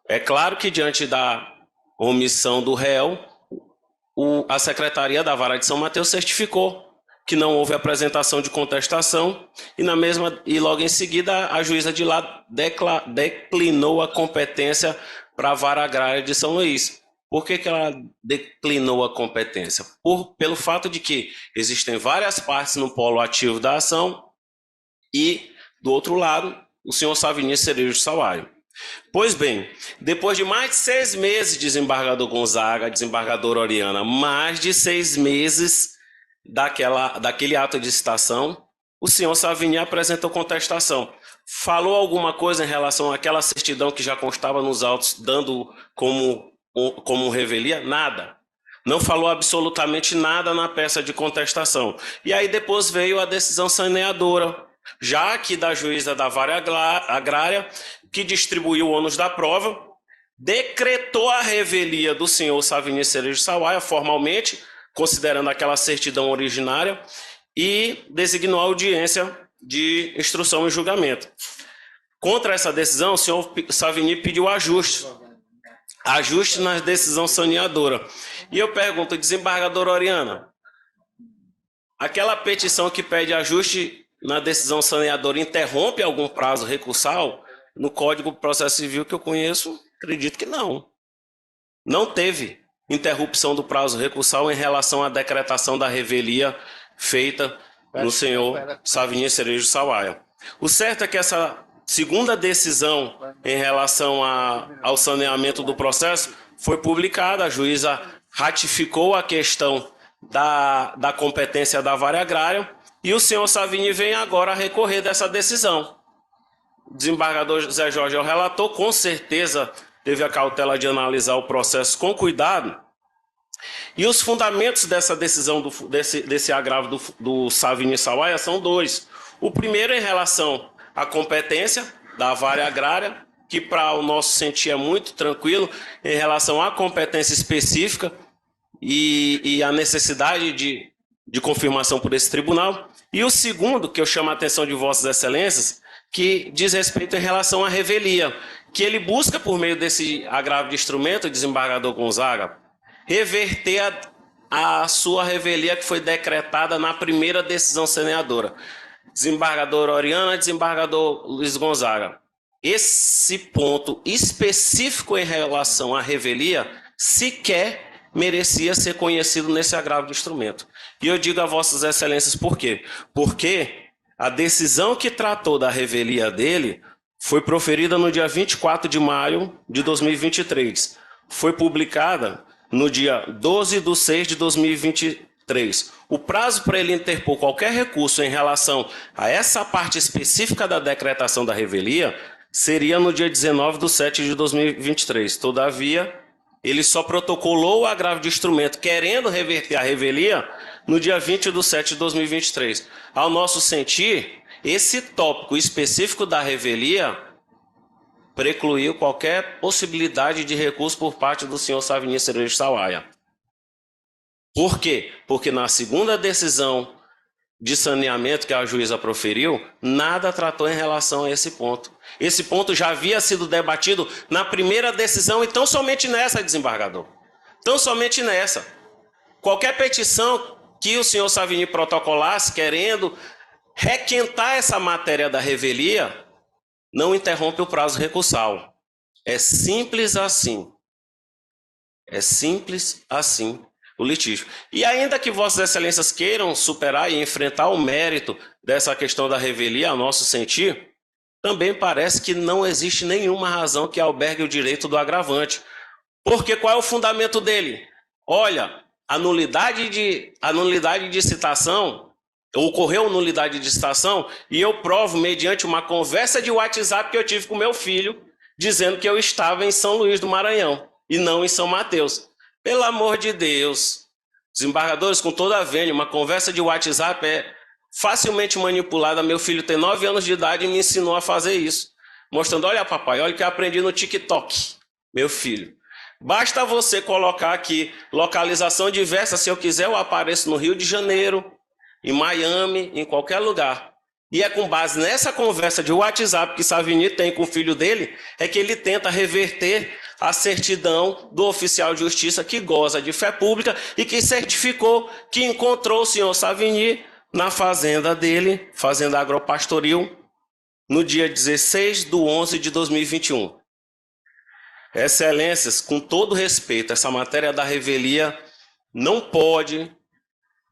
É claro que, diante da omissão do réu, a Secretaria da Vara de São Mateus certificou que não houve apresentação de contestação e logo em seguida a juíza de lá declinou a competência para a Vara Agrária de São Luís. Por que ela declinou a competência? Pelo fato de que existem várias partes no polo ativo da ação e, do outro lado, o senhor Savini Cerejo Sawaia. Pois bem, depois de mais de 6 meses, desembargador Gonzaga, desembargadora Oriana, mais de 6 meses daquele ato de citação, o senhor Savini apresentou contestação. Falou alguma coisa em relação àquela certidão que já constava nos autos, dando como revelia? Nada. Não falou absolutamente nada na peça de contestação. E aí depois veio a decisão saneadora, já que da juíza da Vara Agrária, que distribuiu o ônus da prova, decretou a revelia do senhor Savini Cerejo Sawaia formalmente, considerando aquela certidão originária, e designou a audiência de instrução e julgamento. Contra essa decisão, o senhor Savini pediu ajuste na decisão saneadora. E eu pergunto, desembargadora Oriana, aquela petição que pede ajuste na decisão saneadora interrompe algum prazo recursal? No Código de Processo Civil que eu conheço, acredito que não. Não teve interrupção do prazo recursal em relação à decretação da revelia feita no senhor Savini Cerejo Sawaia. O certo é que essa segunda decisão em relação ao saneamento do processo foi publicada, a juíza ratificou a questão da competência da vara agrária e o senhor Savini vem agora recorrer dessa decisão. O desembargador José Jorge é o relator, com certeza teve a cautela de analisar o processo com cuidado. E os fundamentos dessa decisão, desse agravo do Savini Sawaia são dois. O primeiro é em relação à competência da vara agrária, que para o nosso sentir é muito tranquilo, em relação à competência específica e a necessidade de confirmação por esse tribunal. E o segundo, que eu chamo a atenção de Vossas Excelências, que diz respeito em relação à revelia, que ele busca, por meio desse agravo de instrumento, desembargador Gonzaga, reverter a sua revelia que foi decretada na primeira decisão semeadora. Desembargador Oriana, desembargador Luiz Gonzaga. Esse ponto específico em relação à revelia sequer merecia ser conhecido nesse agravo de instrumento. E eu digo a Vossas Excelências por quê? Porque a decisão que tratou da revelia dele foi proferida no dia 24 de maio de 2023. Foi publicada no dia 12/6/2023. O prazo para ele interpor qualquer recurso em relação a essa parte específica da decretação da revelia seria no dia 19/7/2023. Todavia, ele só protocolou o agravo de instrumento querendo reverter a revelia no dia 20/7/2023. Ao nosso sentir, esse tópico específico da revelia precluiu qualquer possibilidade de recurso por parte do senhor Savini Cerejo Sawaia. Por quê? Porque na segunda decisão de saneamento que a juíza proferiu, nada tratou em relação a esse ponto. Esse ponto já havia sido debatido na primeira decisão e tão somente nessa, desembargador. Tão somente nessa. Qualquer petição que o senhor Savini protocolasse querendo requentar essa matéria da revelia, não interrompe o prazo recursal. É simples assim. É simples assim o litígio. E ainda que Vossas Excelências queiram superar e enfrentar o mérito dessa questão da revelia, a nosso sentir, também parece que não existe nenhuma razão que albergue o direito do agravante. Porque qual é o fundamento dele? Olha, a nulidade de citação, ocorreu nulidade de citação, e eu provo mediante uma conversa de WhatsApp que eu tive com meu filho, dizendo que eu estava em São Luís do Maranhão e não em São Mateus. Pelo amor de Deus, desembargadores, com toda a vênia, uma conversa de WhatsApp é facilmente manipulada. Meu filho tem 9 anos de idade e me ensinou a fazer isso, mostrando, olha papai, olha o que eu aprendi no TikTok, meu filho. Basta você colocar aqui localização diversa, se eu quiser eu apareço no Rio de Janeiro, em Miami, em qualquer lugar. E é com base nessa conversa de WhatsApp que Savini tem com o filho dele, é que ele tenta reverter a certidão do oficial de justiça que goza de fé pública e que certificou que encontrou o senhor Savini na fazenda dele, fazenda agropastoril, no dia 16/11/2021. Excelências, com todo respeito, essa matéria da revelia não pode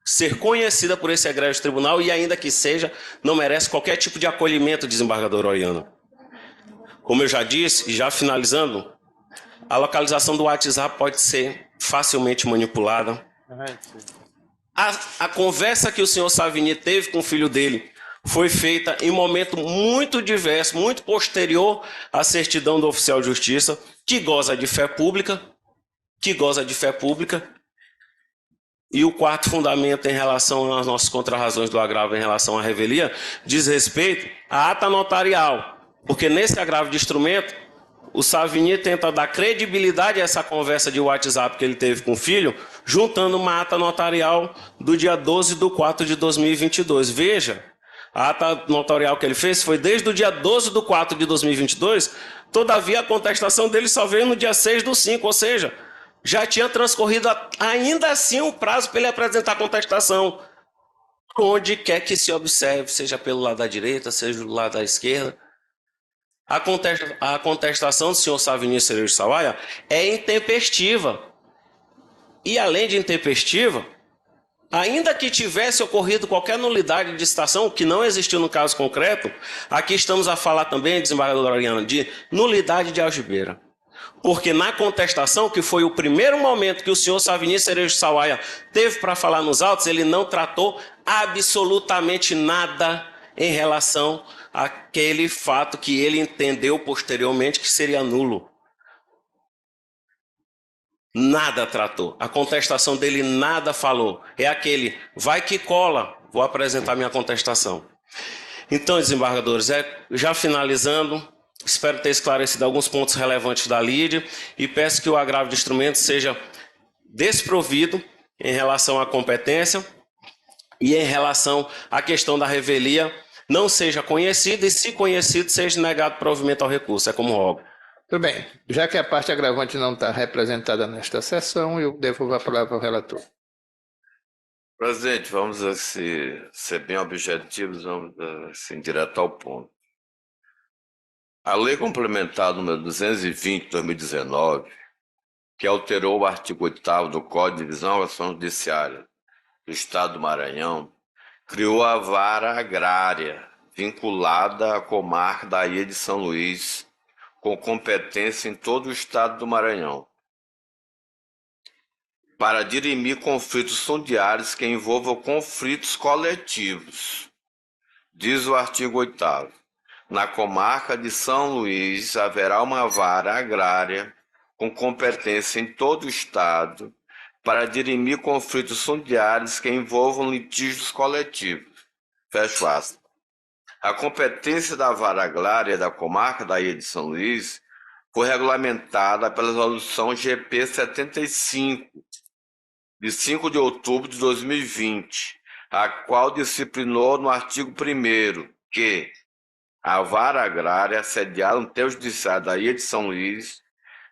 ser conhecida por esse egrégio tribunal e, ainda que seja, não merece qualquer tipo de acolhimento, desembargador Oriano. Como eu já disse, e já finalizando, a localização do WhatsApp pode ser facilmente manipulada. A conversa que o senhor Savini teve com o filho dele foi feita em momento muito diverso, muito posterior à certidão do oficial de justiça, que goza de fé pública, E o quarto fundamento em relação às nossas contrarrazões do agravo em relação à revelia diz respeito à ata notarial, porque nesse agravo de instrumento o Savini tenta dar credibilidade a essa conversa de WhatsApp que ele teve com o filho, juntando uma ata notarial do dia 12/4/2022. Veja, a ata notarial que ele fez foi desde o dia 12/4/2022, todavia a contestação dele só veio no dia 6/5, ou seja, já tinha transcorrido ainda assim um prazo para ele apresentar a contestação. Onde quer que se observe, seja pelo lado da direita, seja do lado da esquerda, a contestação do senhor Savini Cerejo Sawaia é intempestiva. E além de intempestiva, ainda que tivesse ocorrido qualquer nulidade de citação, que não existiu no caso concreto, aqui estamos a falar também, desembargador Oriana, de nulidade de algibeira. Porque na contestação, que foi o primeiro momento que o senhor Savini Cerejo Sawaia teve para falar nos autos, ele não tratou absolutamente nada em relação àquele fato que ele entendeu posteriormente que seria nulo. Nada tratou. A contestação dele nada falou. É aquele, vai que cola, vou apresentar minha contestação. Então, desembargadores, já finalizando, espero ter esclarecido alguns pontos relevantes da lide e peço que o agravo de instrumentos seja desprovido em relação à competência e em relação à questão da revelia não seja conhecido e, se conhecido, seja negado provimento ao recurso. É como rogo. Tudo bem. Já que a parte agravante não está representada nesta sessão, eu devolvo a palavra ao relator. Presidente, vamos ser bem objetivos, vamos assim, direto ao ponto. A Lei Complementar número 220 de 2019, que alterou o artigo 8º do Código de Divisão da Ação Judiciária do Estado do Maranhão, criou a vara agrária, vinculada à comarca da Ilha de São Luís, com competência em todo o Estado do Maranhão, para dirimir conflitos fundiários que envolvam conflitos coletivos. Diz o artigo 8º. Na comarca de São Luís haverá uma vara agrária com competência em todo o Estado para dirimir conflitos fundiários que envolvam litígios coletivos. Fecho aspas. A competência da vara agrária da comarca da Ilha de São Luís foi regulamentada pela resolução GP 75, de 5 de outubro de 2020, a qual disciplinou no artigo 1º que a vara agrária sediada no termo judiciário da Ilha de São Luís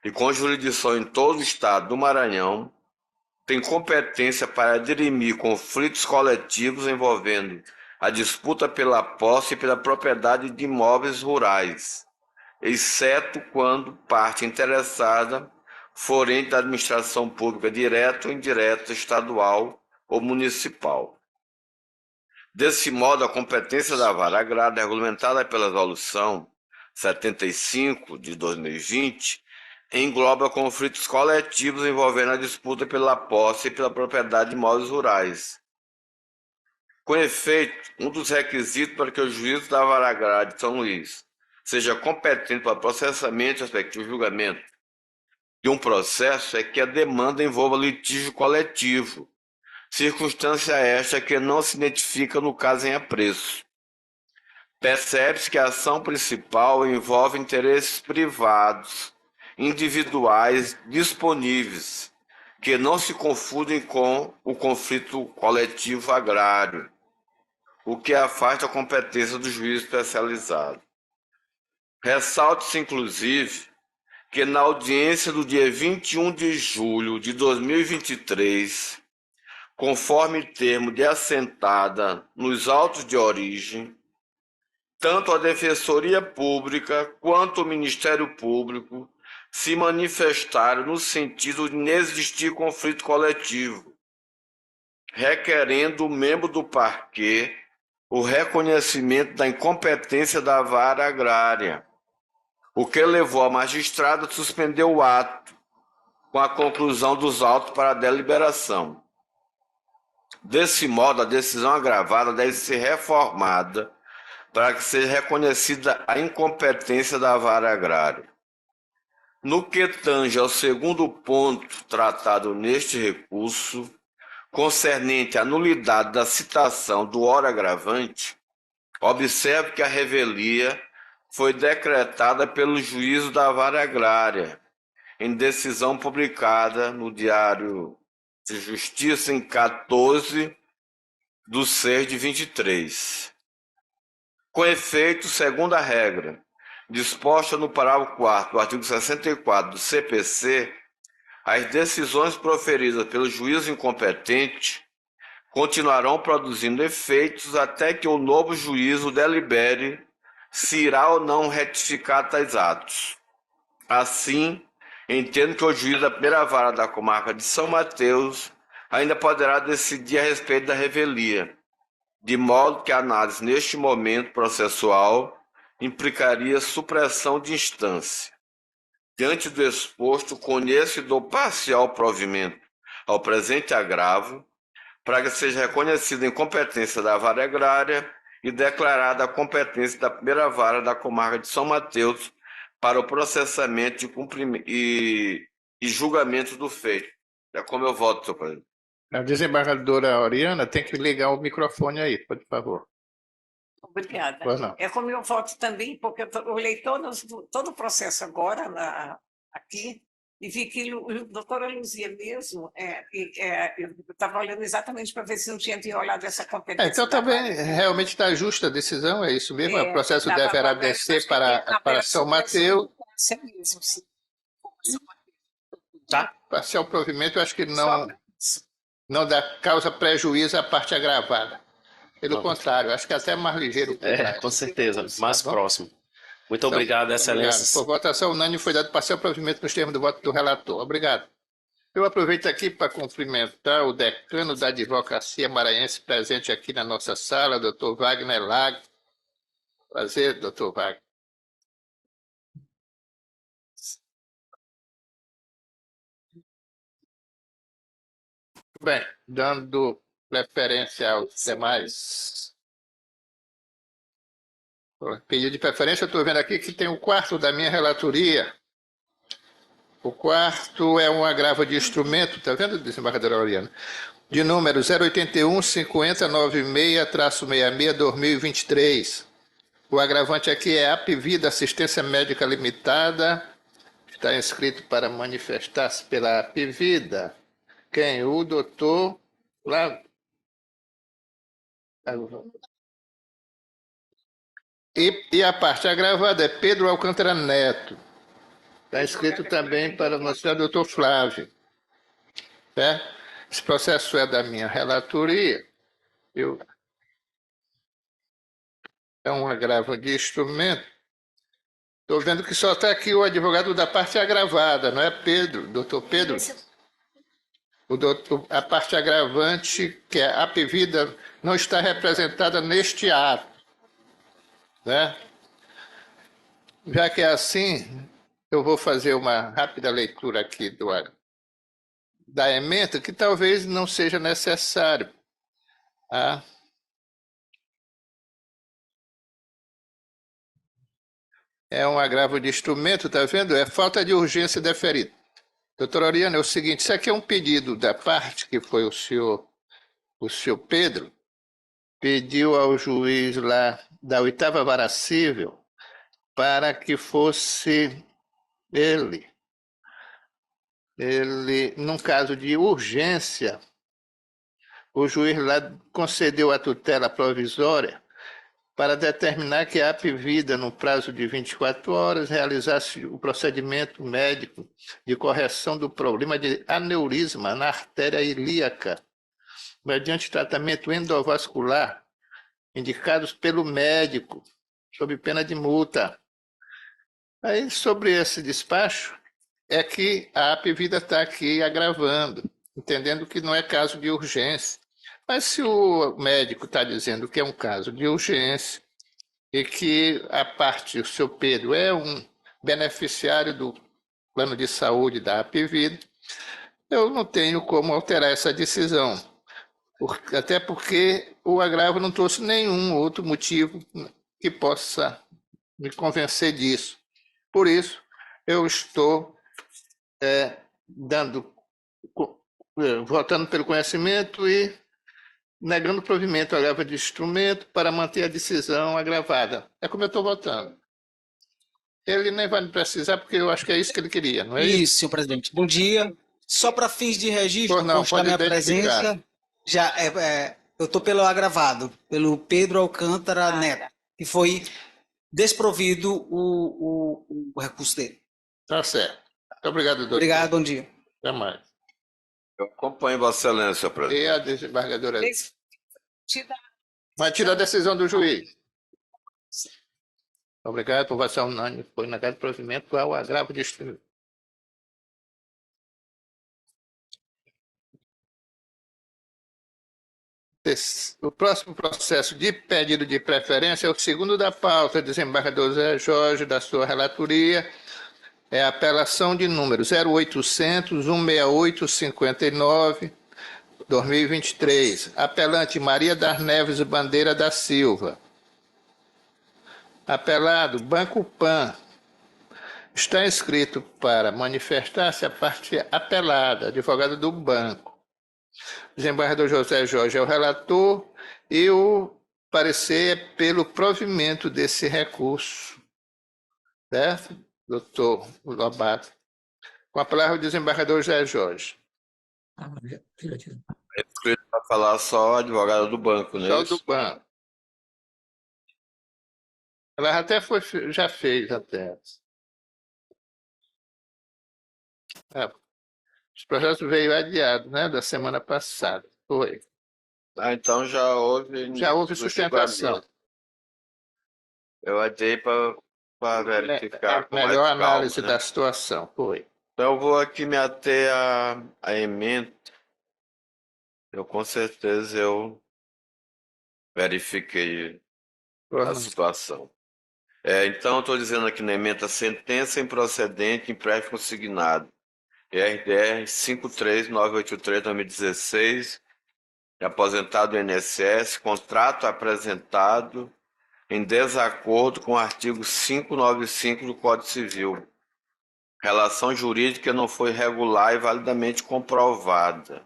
e com jurisdição em todo o Estado do Maranhão tem competência para dirimir conflitos coletivos envolvendo a disputa pela posse e pela propriedade de imóveis rurais, exceto quando parte interessada for ente da administração pública direta ou indireta, estadual ou municipal. Desse modo, a competência da vara agrária, regulamentada pela Resolução 75 de 2020, engloba conflitos coletivos envolvendo a disputa pela posse e pela propriedade de imóveis rurais. Com efeito, um dos requisitos para que o juízo da vara agrária de São Luís seja competente para processamento e respectivo julgamento de um processo é que a demanda envolva litígio coletivo, circunstância esta que não se identifica no caso em apreço. Percebe-se que a ação principal envolve interesses privados, individuais, disponíveis, que não se confundem com o conflito coletivo agrário, o que afasta a competência do juiz especializado. Ressalte-se, inclusive, que na audiência do dia 21 de julho de 2023, conforme termo de assentada nos autos de origem, tanto a Defensoria Pública quanto o Ministério Público se manifestaram no sentido de não existir conflito coletivo, requerendo o membro do parquê o reconhecimento da incompetência da vara agrária, o que levou a magistrada a suspender o ato com a conclusão dos autos para a deliberação. Desse modo, a decisão agravada deve ser reformada para que seja reconhecida a incompetência da vara agrária. No que tange ao segundo ponto tratado neste recurso, concernente à nulidade da citação do ora agravante, observe que a revelia foi decretada pelo juízo da vara agrária, em decisão publicada no Diário de Justiça em 14/6/23. Com efeito, segundo a regra disposta no parágrafo 4º do artigo 64 do CPC, as decisões proferidas pelo juízo incompetente continuarão produzindo efeitos até que o novo juízo delibere se irá ou não retificar tais atos. Assim, entendo que o juiz da primeira vara da comarca de São Mateus ainda poderá decidir a respeito da revelia, de modo que a análise neste momento processual implicaria supressão de instância. Diante do exposto, conheço e dou parcial provimento ao presente agravo, para que seja reconhecida a incompetência da vara agrária e declarada a competência da primeira vara da comarca de São Mateus para o processamento e julgamento do feito. É como eu voto, senhor presidente. A desembargadora Oriana tem que ligar o microfone aí, por favor. Obrigada. Pois não. É como eu voto também, porque eu olhei todo o processo agora aqui e vi que a doutora Luzia mesmo, eu estava olhando exatamente para ver se não tinha enrolado essa competência. Então da também vara. realmente está justa a decisão, é isso mesmo? O processo Dava deverá para- descer acho que na para São Mateus. Isso mesmo, sim. Tá? Parcial provimento, eu acho que Só não, pra isso. não dá causa prejuízo à parte agravada. Pelo Não. contrário, acho que é até mais ligeiro o plenário. Com certeza, mais Tá bom? próximo. Muito Então, obrigado, obrigado. excelências. Por votação unânime foi dado parcial provimento nos termos do voto do relator. Obrigado. Eu aproveito aqui para cumprimentar o decano da Advocacia Maranhense presente aqui na nossa sala, doutor Wagner Lago. Prazer, doutor Wagner. Bem, dando preferência aos demais. Pedido de preferência, eu estou vendo aqui que tem o quarto da minha relatoria. O quarto é um agravo de instrumento, está vendo, desembargadora Oriana? De número 081-5096-66-2023. O agravante aqui é Apvida Assistência Médica Limitada. Está inscrito para manifestar-se pela Apvida. Quem? O doutor Flávio. E a parte agravada é Pedro Alcântara Neto. Está inscrito também para o nosso doutor Flávio. Certo? Esse processo é da minha relatoria. É um agravo de instrumento. Estou vendo que só está aqui o advogado da parte agravada, não é Pedro, doutor Pedro? A parte agravante, que é a Apvida, não está representada neste ato. Né? Já que é assim, eu vou fazer uma rápida leitura aqui da ementa, que talvez não seja necessário. Tá? É um agravo de instrumento, está vendo? É falta de urgência deferida. Doutora Oriana, é o seguinte, isso aqui é um pedido da parte que foi o senhor Pedro, pediu ao juiz lá da 8ª Vara Civil para que fosse ele, num caso de urgência, o juiz lá concedeu a tutela provisória para determinar que a Apvida, no prazo de 24 horas, realizasse o procedimento médico de correção do problema de aneurisma na artéria ilíaca, mediante tratamento endovascular, indicados pelo médico, sob pena de multa. Aí, sobre esse despacho, é que a Apvida está aqui agravando, entendendo que não é caso de urgência. Mas se o médico está dizendo que é um caso de urgência e que a parte, o seu Pedro, é um beneficiário do plano de saúde da Apvida, eu não tenho como alterar essa decisão. Até porque o agravo não trouxe nenhum outro motivo que possa me convencer disso. Por isso, eu estou votando pelo conhecimento e negando o provimento agravo de instrumento para manter a decisão agravada. É como eu estou votando. Ele nem vai precisar, porque eu acho que é isso que ele queria, não é isso? Isso, senhor presidente. Bom dia. Só para fins de registro, Pois não, constar pode minha identificar. presença. Eu estou pelo agravado, pelo Pedro Alcântara Neto, que foi desprovido o recurso dele. Tá certo. Muito obrigado, doutor. Obrigado, bom dia. Até mais. Eu acompanho Vossa Excelência, senhor presidente. E a desembargadora? Tira- Vai tirar a decisão do juiz. Obrigado por votação unânime. Foi negado o provimento ao agravo de instrumento. O próximo processo de pedido de preferência é o segundo da pauta, desembargador Zé Jorge, da sua relatoria, É a apelação de número 0800 168 59 2023. Apelante Maria das Neves Bandeira da Silva. Apelado Banco Pan. Está inscrito para manifestar-se a parte apelada, advogado do banco. O desembargador José Jorge é o relator e o parecer é pelo provimento desse recurso. Certo, doutor Lobato? Com a palavra o desembargador José Jorge. Para falar só o advogado do banco, né? Só do banco. Ela até já fez até. Os projetos veio adiado, né, da semana passada. Foi. Então já houve Sustentação. Eu adiei para verificar com mais Melhor calma, análise né? da situação. Foi. Então eu vou aqui me ater à emenda. Com certeza eu verifiquei a situação. Então, estou dizendo aqui na emenda sentença improcedente, empréstimo consignado. RDR 53983/2016, aposentado do INSS, contrato apresentado em desacordo com o artigo 595 do Código Civil. Relação jurídica não foi regular e validamente comprovada.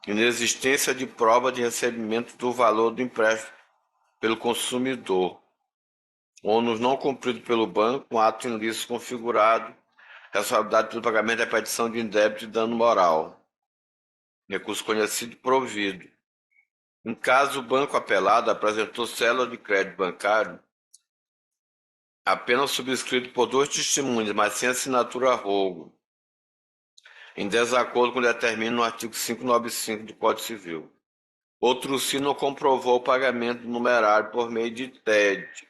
Inexistência de prova de recebimento do valor do empréstimo pelo consumidor. Ônus não cumprido pelo banco, um ato ilícito configurado, responsabilidade pelo pagamento da petição de indébito e dano moral. Recurso conhecido e provido. Em caso o banco apelado apresentou célula de crédito bancário apenas subscrito por 2 testemunhas, mas sem assinatura a rogo, em desacordo com o determina no artigo 595 do Código Civil. Outro se não comprovou o pagamento do numerário por meio de TED,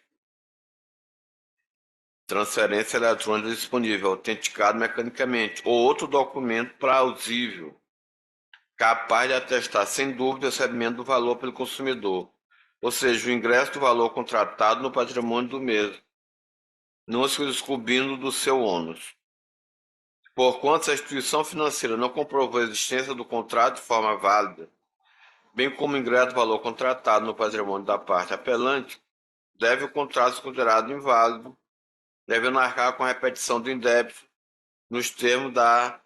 transferência eletrônica disponível, autenticado mecanicamente, ou outro documento plausível, capaz de atestar sem dúvida o recebimento do valor pelo consumidor, ou seja, o ingresso do valor contratado no patrimônio do mesmo, não se descobrindo do seu ônus. Porquanto a instituição financeira não comprovou a existência do contrato de forma válida, bem como o ingresso do valor contratado no patrimônio da parte apelante, deve o contrato ser considerado inválido, devendo arcar com a repetição do indébito nos termos da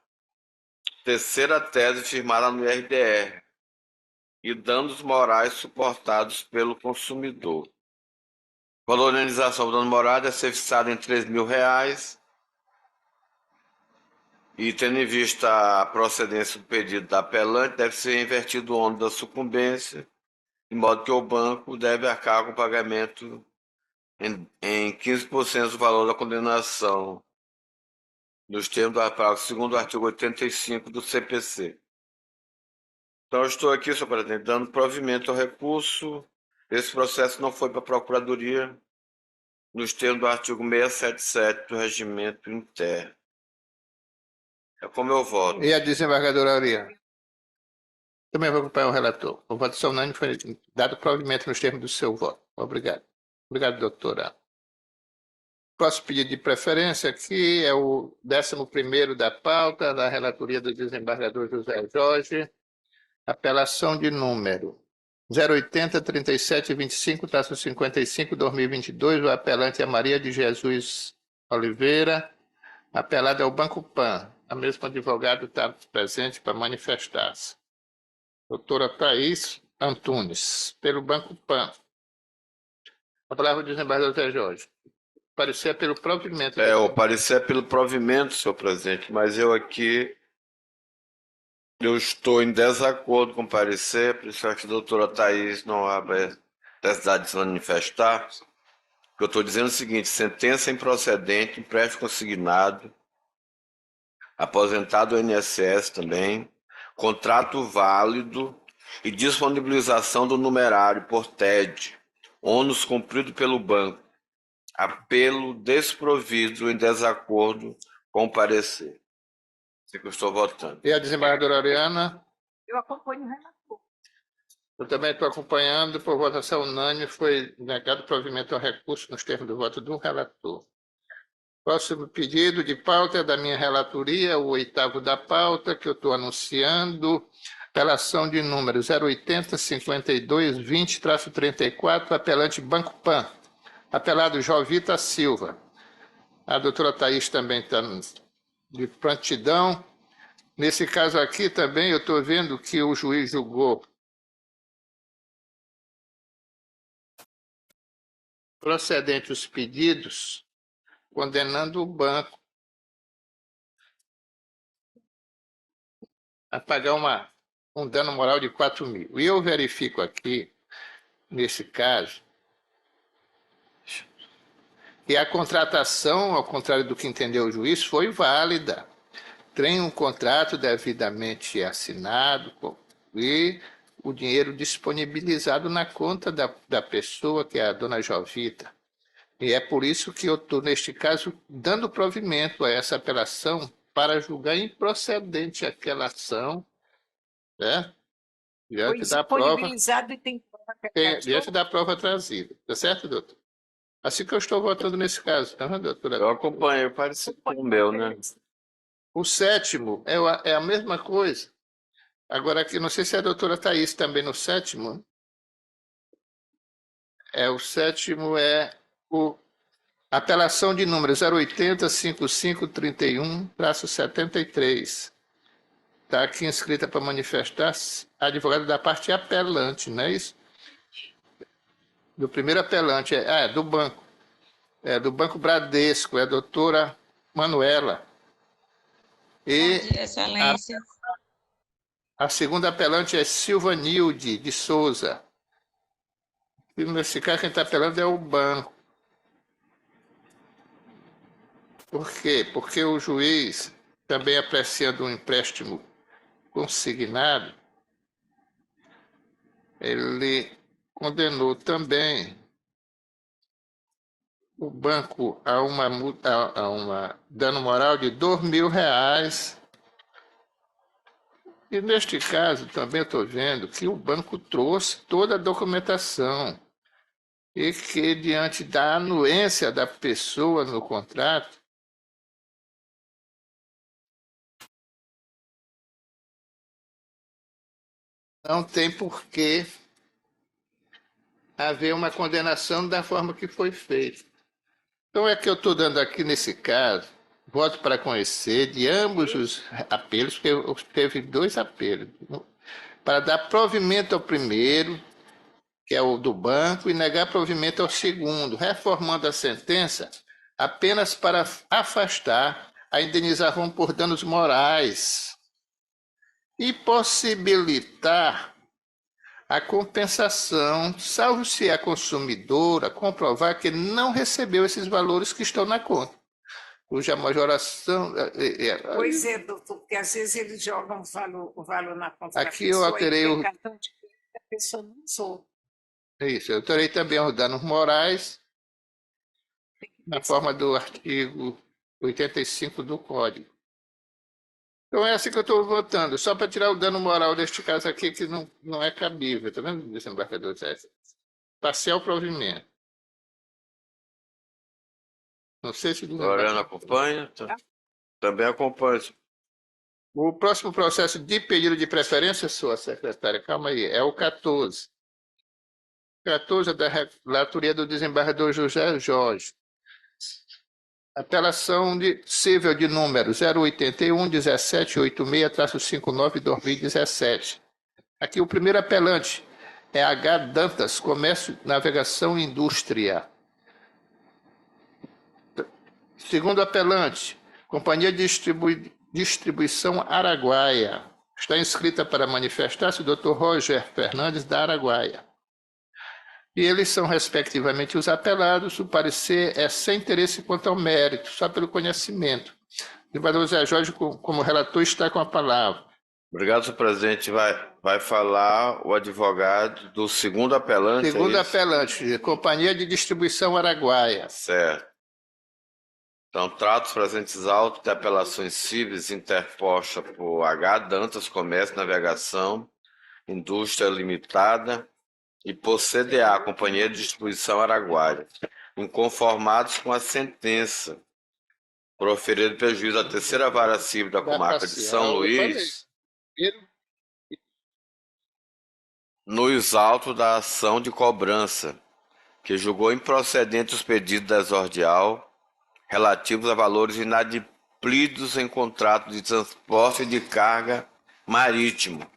terceira tese firmada no IRDR e danos morais suportados pelo consumidor. A valorização do dano moral deve ser fixada em R$3.000 e, tendo em vista a procedência do pedido da apelante, deve ser invertido o ônus da sucumbência, de modo que o banco deve arcar com o pagamento em 15% do valor da condenação, nos termos do parágrafo 2º do artigo 85 do CPC. Então, eu estou aqui, senhor presidente, dando provimento ao recurso. Esse processo não foi para a Procuradoria, nos termos do artigo 677 do Regimento Interno. É como eu voto. E a desembargadora Auriana? Também vou acompanhar o relator. A votação unânime foi dado provimento nos termos do seu voto. Obrigado. Obrigado, doutora. Próximo pedido de preferência aqui é o 11º da pauta, da relatoria do desembargador José Jorge. Apelação de número 080-3725-55-2022. O apelante é Maria de Jesus Oliveira. Apelado é o Banco Pan. A mesma advogado está presente para manifestar-se. Doutora Thaís Antunes, pelo Banco Pan. A palavra do desembargador José Jorge. Parecer pelo provimento. O parecer é pelo provimento, senhor presidente, mas eu aqui estou em desacordo com o parecer, por isso que a doutora Thaís não abre necessidade de se manifestar. Eu estou dizendo o seguinte: sentença improcedente, empréstimo consignado, aposentado do INSS também, contrato válido e disponibilização do numerário por TED, ônus cumprido pelo banco, apelo desprovido em desacordo com o parecer. Isso que eu estou votando. E a desembargadora Auriana? Eu acompanho o relator. Eu também estou acompanhando. Por votação unânime, foi negado provimento ao recurso nos termos do voto do relator. Próximo pedido de pauta é da minha relatoria, o 8º da pauta, que eu estou anunciando. Apelação de número 080-52-20-34, apelante Banco Pan. Apelado Jovita Silva. A doutora Thaís também está de prontidão. Nesse caso aqui também eu estou vendo que o juiz julgou procedente os pedidos, condenando o banco a pagar um dano moral de 4 mil. E eu verifico aqui, nesse caso, que a contratação, ao contrário do que entendeu o juiz, foi válida. Tem um contrato devidamente assinado e o dinheiro disponibilizado na conta da pessoa, que é a dona Jovita. E é por isso que eu estou, neste caso, dando provimento a essa apelação para julgar improcedente aquela ação, né? Foi Diante da prova, disponibilizado e tem prova que é diante da prova trazida. Tá certo, doutor? Assim que eu estou votando nesse caso, tá, doutora? Eu acompanhei, parecido com o meu, né? O 7º é a mesma coisa. Agora, aqui, não sei se a doutora Thaís também no 7º. O 7º é o apelação de número 080-5531-73. Está aqui inscrita para manifestar a advogada da parte apelante, não é isso? Do primeiro apelante, do banco. É do Banco Bradesco, é a doutora Manuela. E Bom dia, excelência. a segunda apelante é Silvanilde de Souza. E nesse caso, quem está apelando é o banco. Por quê? Porque o juiz, também apreciando um empréstimo consignado, ele condenou também o banco a uma dano moral de R$ 2.000. E neste caso também estou vendo que o banco trouxe toda a documentação e que, diante da anuência da pessoa no contrato, não tem por que haver uma condenação da forma que foi feita. Então é que eu estou dando aqui nesse caso, voto para conhecer de ambos os apelos, porque teve 2 apelos, para dar provimento ao primeiro, que é o do banco, e negar provimento ao segundo, reformando a sentença apenas para afastar a indenização por danos morais e possibilitar a compensação, salvo se a consumidora comprovar que não recebeu esses valores que estão na conta, cuja majoração... Pois é, doutor, porque às vezes eles jogam o valor na conta da Aqui eu pessoa alterei e o... tem cartão de crédito, a pessoa não usou. Isso, eu alterei também os danos morais na forma do artigo 85 do Código. Então é assim que eu estou votando, só para tirar o dano moral deste caso aqui, que não é cabível, tá vendo, desembargador Zé? Parcial provimento. Não sei se... Lorena acompanha? Também acompanha. O próximo processo de pedido de preferência, sua secretária, calma aí, é o 14. 14 é da relatoria do desembargador José Jorge. Apelação cível de número 081-1786-59-2017. Aqui o primeiro apelante é H. Dantas, Comércio, Navegação e Indústria. Segundo apelante, Companhia de Distribuição Araguaia. Está inscrita para manifestar-se o Dr. Roger Fernandes da Araguaia. E eles são, respectivamente, os apelados. O parecer é sem interesse quanto ao mérito, só pelo conhecimento. O desembargador Zé Jorge, como relator, está com a palavra. Obrigado, senhor presidente. Vai falar o advogado do segundo apelante. Segundo apelante, Companhia de Distribuição Araguaia. Certo. Então, trato os presentes autos de apelações cíveis interpostas por H. Dantas, Comércio, Navegação, Indústria Limitada, e por CDA, Companhia de Distribuição Araguaia, inconformados com a sentença proferido pelo juiz da terceira vara civil da comarca de São Luís, nos autos da ação de cobrança, que julgou improcedente os pedidos da exordial relativos a valores inadimplidos em contrato de transporte de carga marítimo,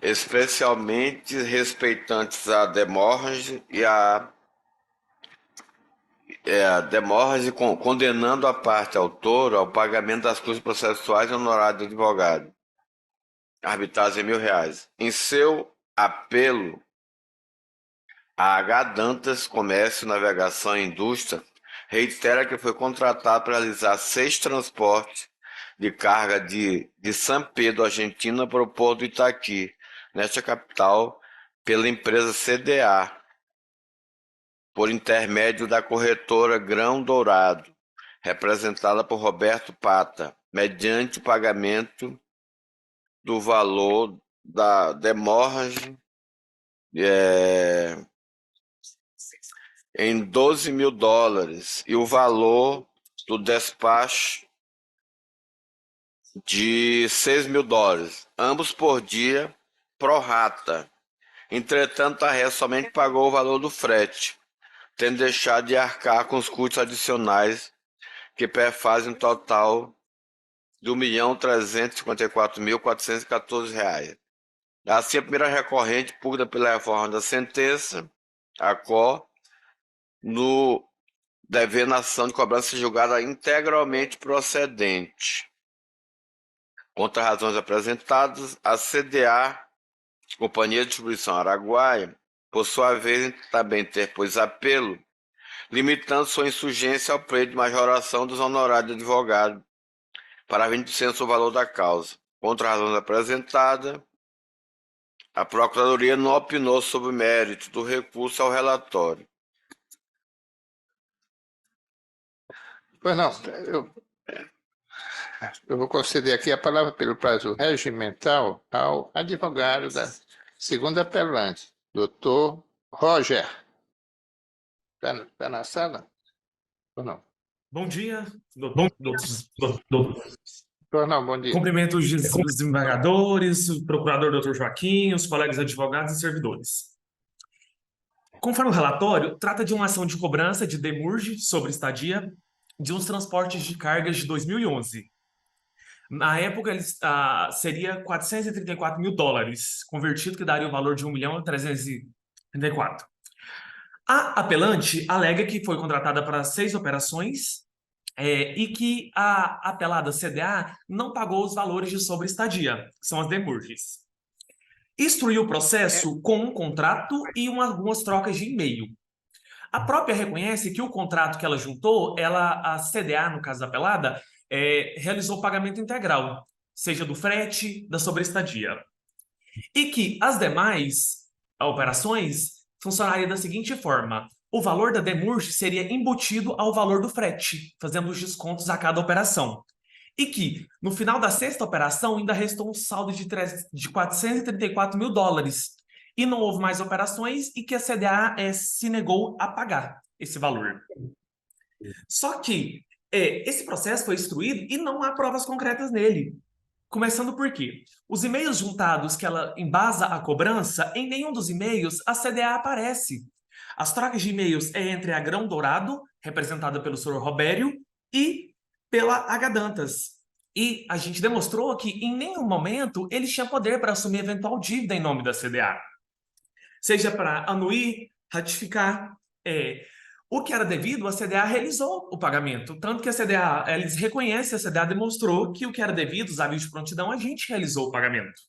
especialmente respeitantes a demorrage e condenando a parte autora ao pagamento das custas processuais e honorários do advogado, arbitrados em R$1.000. Em seu apelo, a H. Dantas Comércio, Navegação e Indústria reitera que foi contratado para realizar 6 transportes de carga de São Pedro, Argentina, para o porto do Itaqui, nesta capital, pela empresa CDA, por intermédio da corretora Grão Dourado, representada por Roberto Pata, mediante o pagamento do valor da demorrage em $12.000 e o valor do despacho de $6.000, ambos por dia pro rata. Entretanto, a RES somente pagou o valor do frete, tendo deixado de arcar com os custos adicionais que perfazem um total de R$1.354.414. Assim, a primeira recorrente pugna pela reforma da sentença, a qual, no dever na ação de cobrança julgada integralmente procedente. Contra razões apresentadas, a CDA, Companhia de Distribuição Araguaia, por sua vez, também interpôs apelo, limitando sua insurgência ao preço de majoração dos honorários de advogado para 20% do valor da causa. Contra razões apresentadas, a Procuradoria não opinou sobre o mérito do recurso ao relatório. Pois não, eu vou conceder aqui a palavra pelo prazo regimental ao advogado da segunda apelante, doutor Roger. Está na sala? Ou não? Bom dia, Não, bom dia. cumprimento os desembargadores, o procurador doutor Joaquim, os colegas advogados e servidores. Conforme o relatório, trata de uma ação de cobrança de demurge sobre estadia de uns transportes de cargas de 2011. Na época, seria $434.000, convertido que daria o valor de $1.334.000. A apelante alega que foi contratada para 6 operações e que a apelada CDA não pagou os valores de sobreestadia, que são as demurges. Instruiu o processo com um contrato e algumas trocas de e-mail. A própria reconhece que o contrato que ela juntou, a CDA, no caso da apelada, realizou o pagamento integral, seja do frete, da sobreestadia. E que as demais operações funcionaria da seguinte forma: o valor da demurge seria embutido ao valor do frete, fazendo os descontos a cada operação. E que, no final da 6ª operação, ainda restou um saldo de $434.000. E não houve mais operações e que a CDA se negou a pagar esse valor. Só que esse processo foi instruído e não há provas concretas nele. Começando por quê? Os e-mails juntados que ela embasa a cobrança, em nenhum dos e-mails a CDA aparece. As trocas de e-mails entre a Grão Dourado, representada pelo senhor Robério, e pela H. Dantas. E a gente demonstrou que em nenhum momento eles tinham poder para assumir eventual dívida em nome da CDA. Seja para anuir, ratificar. O que era devido, a CDA realizou o pagamento. Tanto que a CDA, eles reconhecem, a CDA demonstrou que o que era devido, os avisos de prontidão, a gente realizou o pagamento.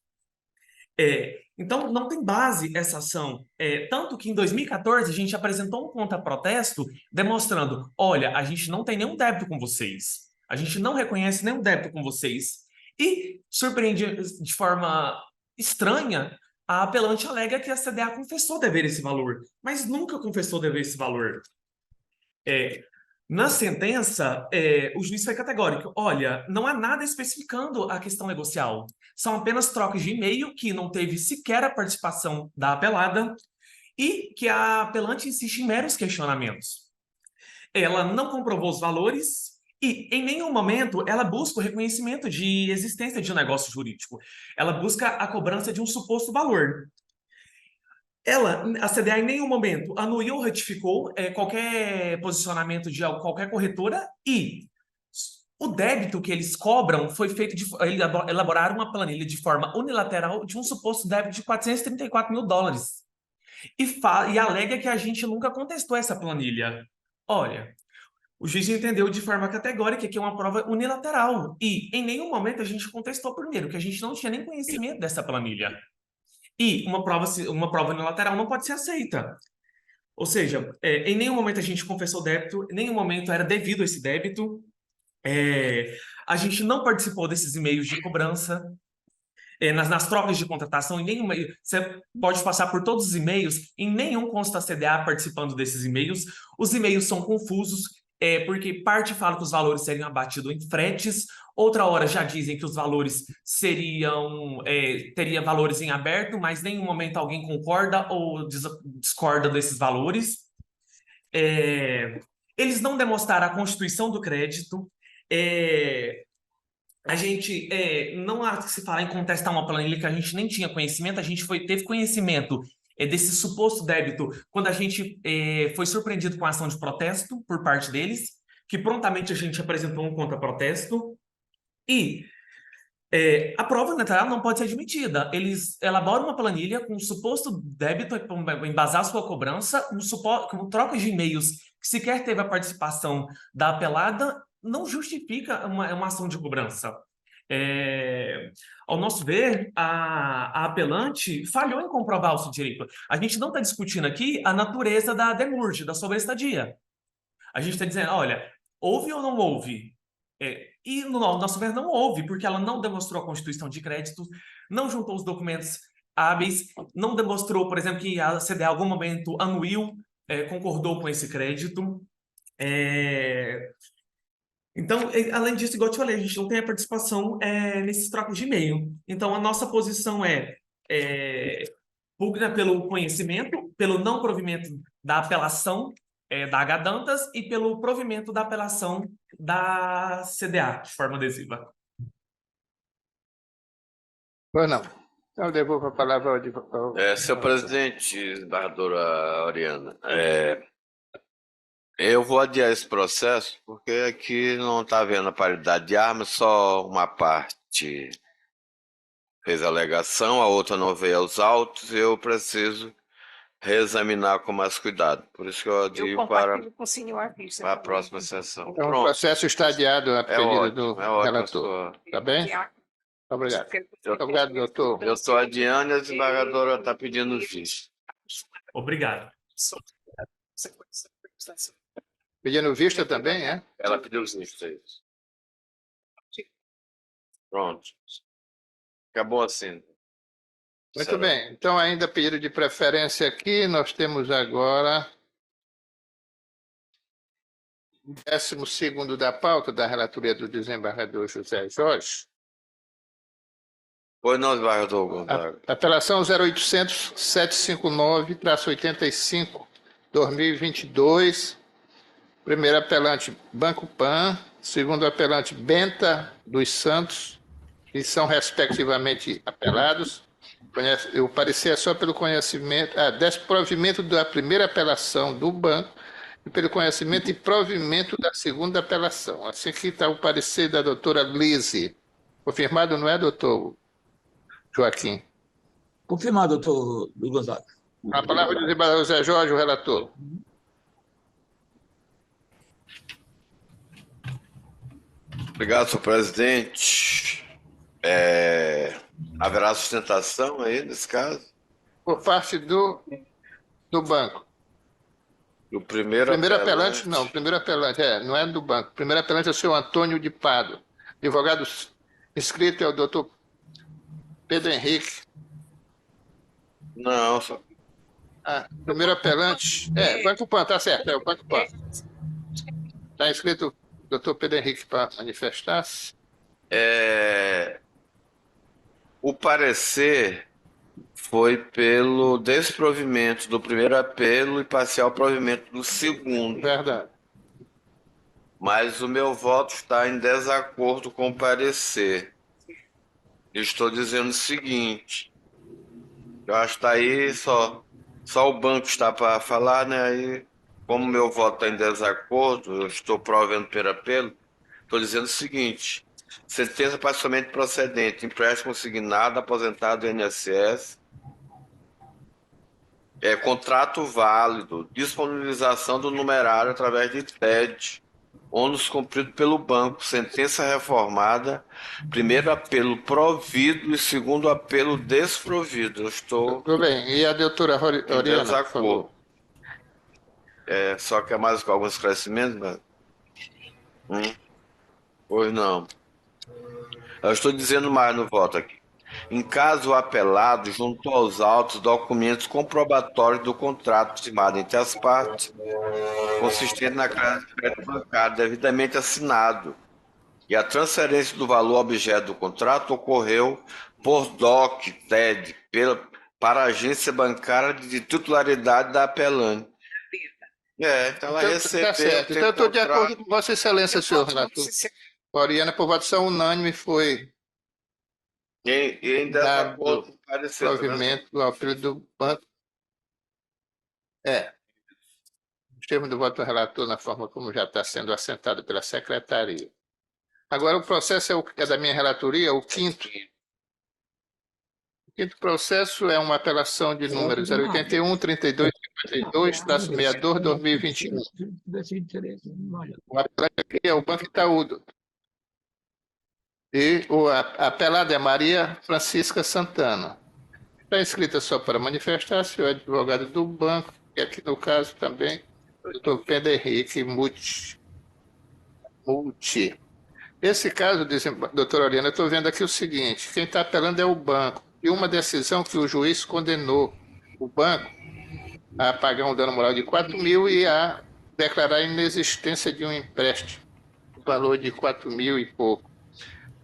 Então, não tem base essa ação. Tanto que em 2014 a gente apresentou um contra-protesto demonstrando, olha, a gente não tem nenhum débito com vocês. A gente não reconhece nenhum débito com vocês. E, surpreende de forma estranha, a apelante alega que a CDA confessou dever esse valor, mas nunca confessou dever esse valor. Na sentença, o juiz foi categórico. Olha, não há nada especificando a questão negocial. São apenas trocas de e-mail que não teve sequer a participação da apelada e que a apelante insiste em meros questionamentos. Ela não comprovou os valores E em nenhum momento ela busca o reconhecimento de existência de um negócio jurídico. Ela busca a cobrança de um suposto valor. A CDA, em nenhum momento anuiu ou retificou qualquer posicionamento de qualquer corretora e o débito que eles cobram foi feito eles elaboraram uma planilha de forma unilateral de um suposto débito de 434 mil dólares. E alega que a gente nunca contestou essa planilha. Olha, o juiz entendeu de forma categórica que é uma prova unilateral. E em nenhum momento a gente contestou primeiro, que a gente não tinha nem conhecimento dessa planilha. E uma prova unilateral não pode ser aceita. Ou seja, em nenhum momento a gente confessou débito, em nenhum momento era devido esse débito. A gente não participou desses e-mails de cobrança. Nas trocas de contratação, você pode passar por todos os e-mails, em nenhum consta a CDA participando desses e-mails. Os e-mails são confusos, porque parte fala que os valores seriam abatidos em fretes, outra hora já dizem que os valores teria valores em aberto, mas em nenhum momento alguém concorda ou discorda desses valores. Eles não demonstraram a constituição do crédito. A gente não há que se falar em contestar uma planilha que a gente nem tinha conhecimento, a gente teve conhecimento desse suposto débito quando a gente foi surpreendido com a ação de protesto por parte deles, que prontamente a gente apresentou um contra-protesto, e a prova unilateral não pode ser admitida. Eles elaboram uma planilha com um suposto débito para embasar sua cobrança, com troca de e-mails que sequer teve a participação da apelada, não justifica uma ação de cobrança. Ao nosso ver, a apelante falhou em comprovar o seu direito. A gente não está discutindo aqui a natureza da demurge, da sobreestadia. A gente está dizendo, olha, houve ou não houve? E no nosso ver não houve, porque ela não demonstrou a constituição de crédito, não juntou os documentos hábeis, não demonstrou, por exemplo, que a CDA em algum momento anuiu, concordou com esse crédito. Então, além disso, igual eu te falei, a gente não tem a participação nesses trocos de e-mail. Então, a nossa posição pugna pelo conhecimento, pelo não provimento da apelação da H-Dantas e pelo provimento da apelação da CDA, de forma adesiva. Pois não. Então, eu devolvo a palavra ao advogado. Senhor presidente, desembargadora Oriana, eu vou adiar esse processo porque aqui não está havendo a paridade de armas, só uma parte fez alegação, a outra não veio aos autos, e eu preciso reexaminar com mais cuidado. Por isso que eu adio para com o senhor Arvista a também. próxima sessão. Então, o processo está adiado a pedido do relator. ótimo. Tá bem? Obrigado. Obrigado, doutor. Eu estou adiando e a desembargadora está pedindo visto. Obrigado. Pedindo vista também, é? Ela pediu visto, é isso. Pronto. Acabou assim. Muito bem. Então, ainda pedido de preferência aqui, nós temos agora o 12º da pauta da relatoria do desembargador José Jorge. Pois não, desembargador Gonzaga. Apelação 0800-759-85-2022. Primeiro apelante, Banco Pan. Segundo apelante, Benta dos Santos. Que são, respectivamente, apelados. O parecer é só pelo conhecimento, desprovimento da primeira apelação do banco e pelo conhecimento e provimento da segunda apelação. Assim que está o parecer da doutora Lise. Confirmado, não é, doutor Joaquim? Confirmado, doutor Gonzaga. A palavra do desembargador José Jorge, o relator. Obrigado, senhor presidente. Haverá sustentação aí nesse caso? Por parte do banco. Do primeiro apelante, não. Primeiro apelante, não é do banco. O primeiro apelante é o senhor Antônio de Pado. Advogado inscrito é o doutor Pedro Henrique. Não, só... primeiro apelante... Banco Pan, tá certo, é o Banco Pan. Está inscrito o doutor Pedro Henrique para manifestar-se. O parecer foi pelo desprovimento do primeiro apelo e parcial provimento do segundo. Verdade. mas o meu voto está em desacordo com o parecer. Estou dizendo o seguinte, eu acho que está aí só o banco está para falar, né? Aí, como meu voto está em desacordo, eu estou provendo per apelo, estou dizendo o seguinte, sentença parcialmente procedente, empréstimo consignado, aposentado do INSS, contrato válido, disponibilização do numerário através de TED, ônus cumprido pelo banco, sentença reformada, primeiro apelo provido e segundo apelo desprovido. Eu estou Tudo bem. E a doutora em Oriana, por desacordo. favor? Só quer mais algum esclarecimento? Pois não. Eu estou dizendo mais no voto aqui. Em caso o apelado juntou aos autos documentos comprobatórios do contrato firmado entre as partes, consistente na crédito bancário devidamente assinado, e a transferência do valor objeto do contrato ocorreu por DOC, TED, para a agência bancária de titularidade da apelante. Então ela recebeu. Tá certo. Então, eu estou de acordo com Vossa Excelência, senhor relator. Oriana, por votação unânime, foi E em dado desacordo com o parecer. provimento ao filho do banco. Os termos do voto do relator na forma como já está sendo assentado pela secretaria. Agora, o processo é da minha relatoria, o quinto. O quinto processo é uma apelação de número 081-3252-62-2021. O apelante aqui é o Banco Itaú. E a apelada é Maria Francisca Santana. Está inscrita só para manifestar-se o advogado do banco, e aqui no caso também o doutor Pedro Henrique Muti. Esse caso, doutora Oriana, eu estou vendo aqui o seguinte, quem está apelando é o banco, e uma decisão que o juiz condenou o banco a pagar um dano moral de 4 mil e a declarar a inexistência de um empréstimo, no valor de 4 mil e pouco.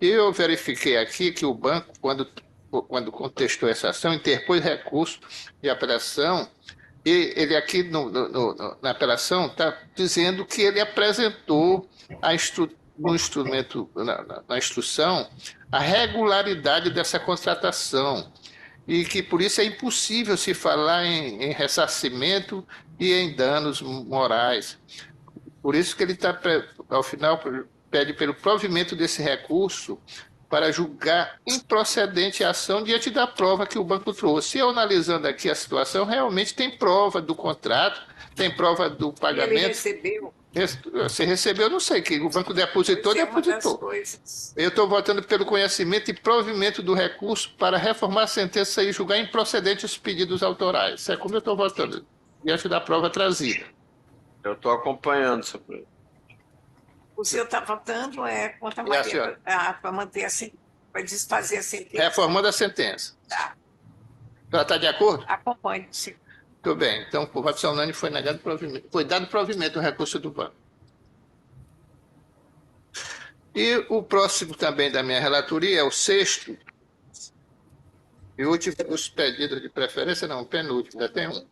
E eu verifiquei aqui que o banco, quando contestou essa ação, interpôs recurso de apelação, e ele aqui na apelação está dizendo que ele apresentou no instrumento, na instrução, a regularidade dessa contratação, e que por isso é impossível se falar em ressarcimento e em danos morais. Por isso que ele está, ao final, pede pelo provimento desse recurso para julgar improcedente a ação diante da prova que o banco trouxe. Eu, analisando aqui a situação, realmente tem prova do contrato, tem prova do pagamento. Ele recebeu. Você recebeu, não sei, que o banco depositou. Eu estou votando pelo conhecimento e provimento do recurso para reformar a sentença e julgar improcedente os pedidos autorais. Isso é como eu estou votando, diante da prova trazida. Eu estou acompanhando, senhor presidente. O senhor está votando contra a Maria, para manter assim, para desfazer a sentença. Reformando a sentença. Tá. Ela está de acordo? Acompanho, sim. Muito bem. Então, por votação unânime, foi negado provimento. Foi dado provimento o recurso do banco. E o próximo também da minha relatoria é o sexto e último dos pedidos de preferência, não, penúltimo, ainda tem um.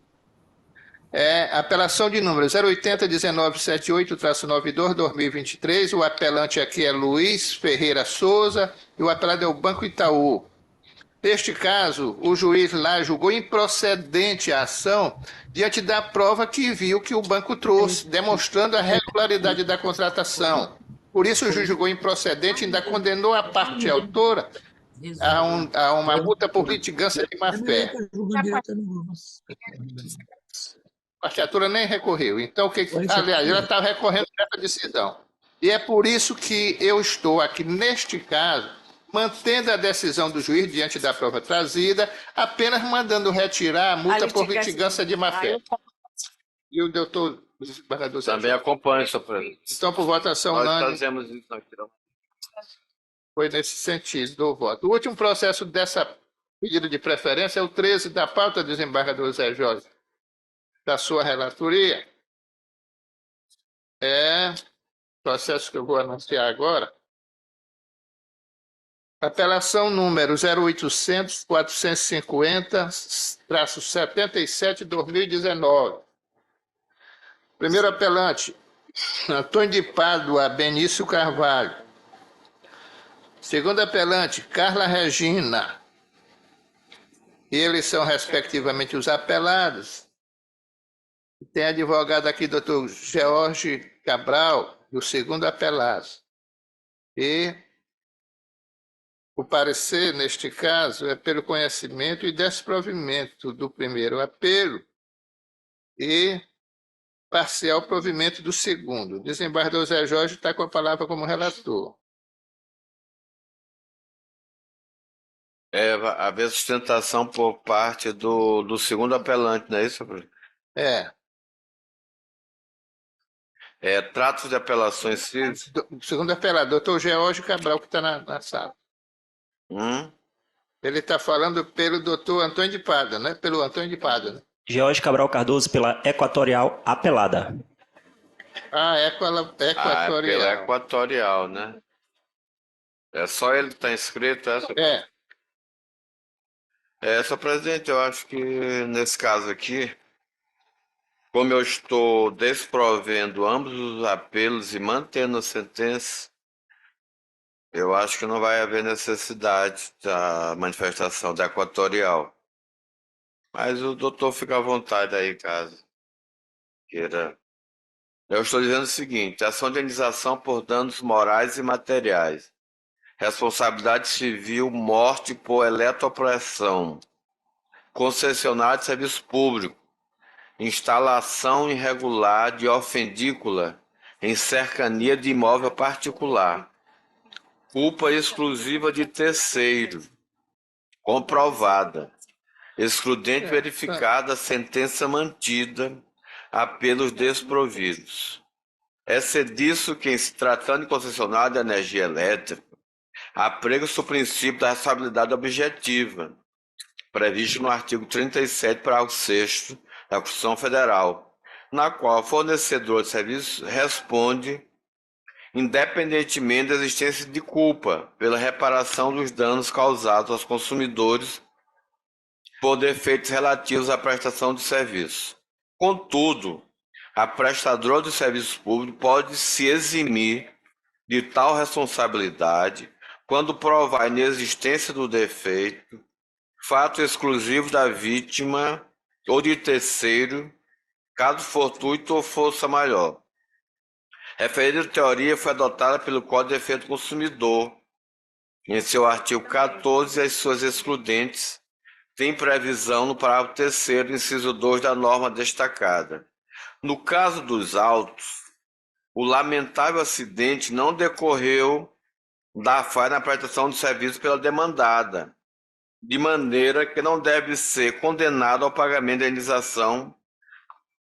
É a apelação de número 080-1978-92-2023. O apelante aqui é Luiz Ferreira Souza e o apelado é o Banco Itaú. Neste caso, o juiz lá julgou improcedente a ação diante da prova que viu que o banco trouxe, demonstrando a regularidade da contratação. Por isso, o juiz julgou improcedente e ainda condenou a parte autora a uma multa por litigância de má-fé. A parte autora nem recorreu. Então, aliás, ela está recorrendo essa decisão. E é por isso que eu estou aqui, neste caso, mantendo a decisão do juiz diante da prova trazida, apenas mandando retirar a multa por litigância de má-fé. E o doutor desembargador também acompanha, senhor presidente. Então, por votação unânime. Nós fazemos isso aqui. Foi nesse sentido do voto. O último processo dessa pedido de preferência é o 13 da pauta, desembargador Zé Jorge, da sua relatoria. É processo que eu vou anunciar agora. Apelação número 0800-450-77-2019. Primeiro apelante, Antônio de Pádua, Benício Carvalho. Segundo apelante, Carla Regina. Eles são, respectivamente, os apelados. Tem advogado aqui, doutor George Cabral, o segundo apelado. E o parecer, neste caso, é pelo conhecimento e desprovimento do primeiro apelo e parcial provimento do segundo. O desembargador Zé Jorge está com a palavra como relator. Haver sustentação por parte do segundo apelante, não é isso, Bruno? Tratos de apelações civis. Segundo apelado, doutor George Cabral, que está na sala. Ele está falando pelo doutor Antônio de Pádua, né? Pelo Antônio de Pádua. Né? George Cabral Cardoso, pela Equatorial Apelada. Equatorial. Pela Equatorial, né? É só ele que está inscrito? Senhor presidente, eu acho que nesse caso aqui, como eu estou desprovendo ambos os apelos e mantendo a sentença, eu acho que não vai haver necessidade da manifestação da Equatorial. Mas o doutor fica à vontade aí, caso queira. Eu estou dizendo o seguinte: ação de indenização por danos morais e materiais. Responsabilidade civil, morte por eletropressão. Concessionário de serviço público. Instalação irregular de ofendícula em cercania de imóvel particular. Culpa exclusiva de terceiro. Comprovada. Excludente verificada, sentença mantida, apelos desprovidos. É disso que, em se tratando de concessionário de energia elétrica, aprega-se o princípio da responsabilidade objetiva, previsto no artigo 37, parágrafo 6º da Constituição Federal, na qual o fornecedor de serviços responde independentemente da existência de culpa pela reparação dos danos causados aos consumidores por defeitos relativos à prestação de serviço. Contudo, a prestadora de serviços públicos pode se eximir de tal responsabilidade quando provar a inexistência do defeito, fato exclusivo da vítima ou de terceiro, caso fortuito ou força maior. Referida teoria foi adotada pelo Código de Defesa do Consumidor, em seu artigo 14 e as suas excludentes, tem previsão no parágrafo 3º, inciso 2 da norma destacada. No caso dos autos, o lamentável acidente não decorreu da falha na prestação de serviço pela demandada, de maneira que não deve ser condenado ao pagamento da indenização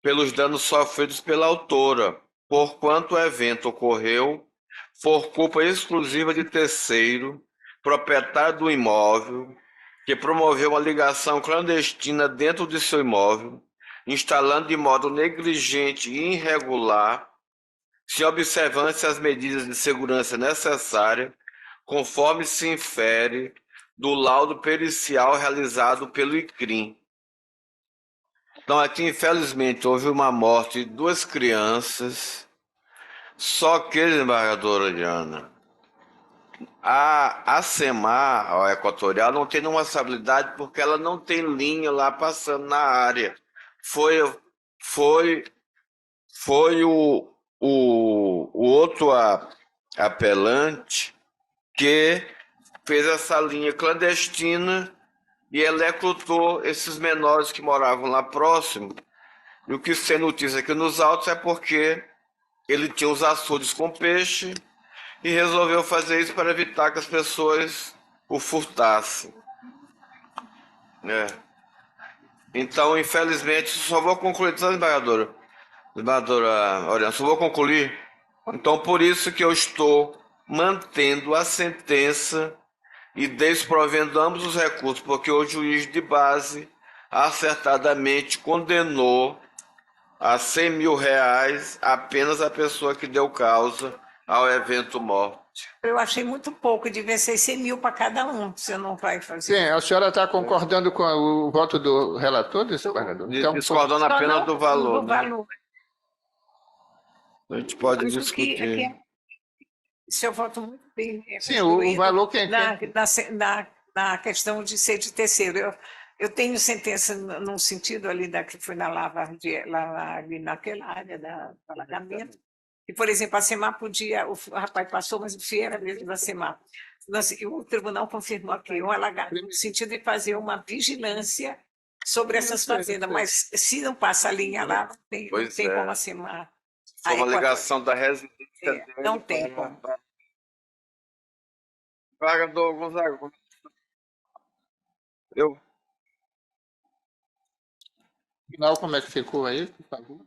pelos danos sofridos pela autora, porquanto o evento ocorreu por culpa exclusiva de terceiro, proprietário do imóvel, que promoveu uma ligação clandestina dentro de seu imóvel, instalando de modo negligente e irregular, sem observância as medidas de segurança necessárias, conforme se infere do laudo pericial realizado pelo ICRIM. Então, aqui, infelizmente, houve uma morte de 2 crianças, só que, desembargadora Diana, a SEMAR, a Equatorial, não tem nenhuma responsabilidade porque ela não tem linha lá passando na área. Foi o outro apelante que fez essa linha clandestina e eletrocutou esses menores que moravam lá próximo. E o que se tem notícia aqui nos autos é porque ele tinha os açudes com peixe e resolveu fazer isso para evitar que as pessoas o furtassem. Então, infelizmente, só vou concluir, desembargadora Oriana, só vou concluir. Então, por isso que eu estou mantendo a sentença e desprovendo ambos os recursos, porque o juiz de base acertadamente condenou a R$100 mil apenas a pessoa que deu causa ao evento morte. Eu achei muito pouco, devia ser 100 mil para cada um, você não vai fazer. Sim, a senhora está concordando com o voto do relator, desembargador? Discordando apenas do valor. Do valor. A gente pode Mas discutir. isso eu voto muito bem. Sim, o valor que na questão de ser de terceiro. Eu tenho sentença num sentido ali que foi na ali naquela área do alagamento. E, por exemplo, a SEMAR podia, o rapaz passou, mas o FII era mesmo da SEMAR. E o tribunal confirmou aqui um alagamento no sentido de fazer uma vigilância sobre essas fazendas, mas se não passa a linha lá, não tem como a SEMAR. Foi uma ligação da residência dele não tem como. Desembargador Gonzaga, final, como é que ficou aí, por favor?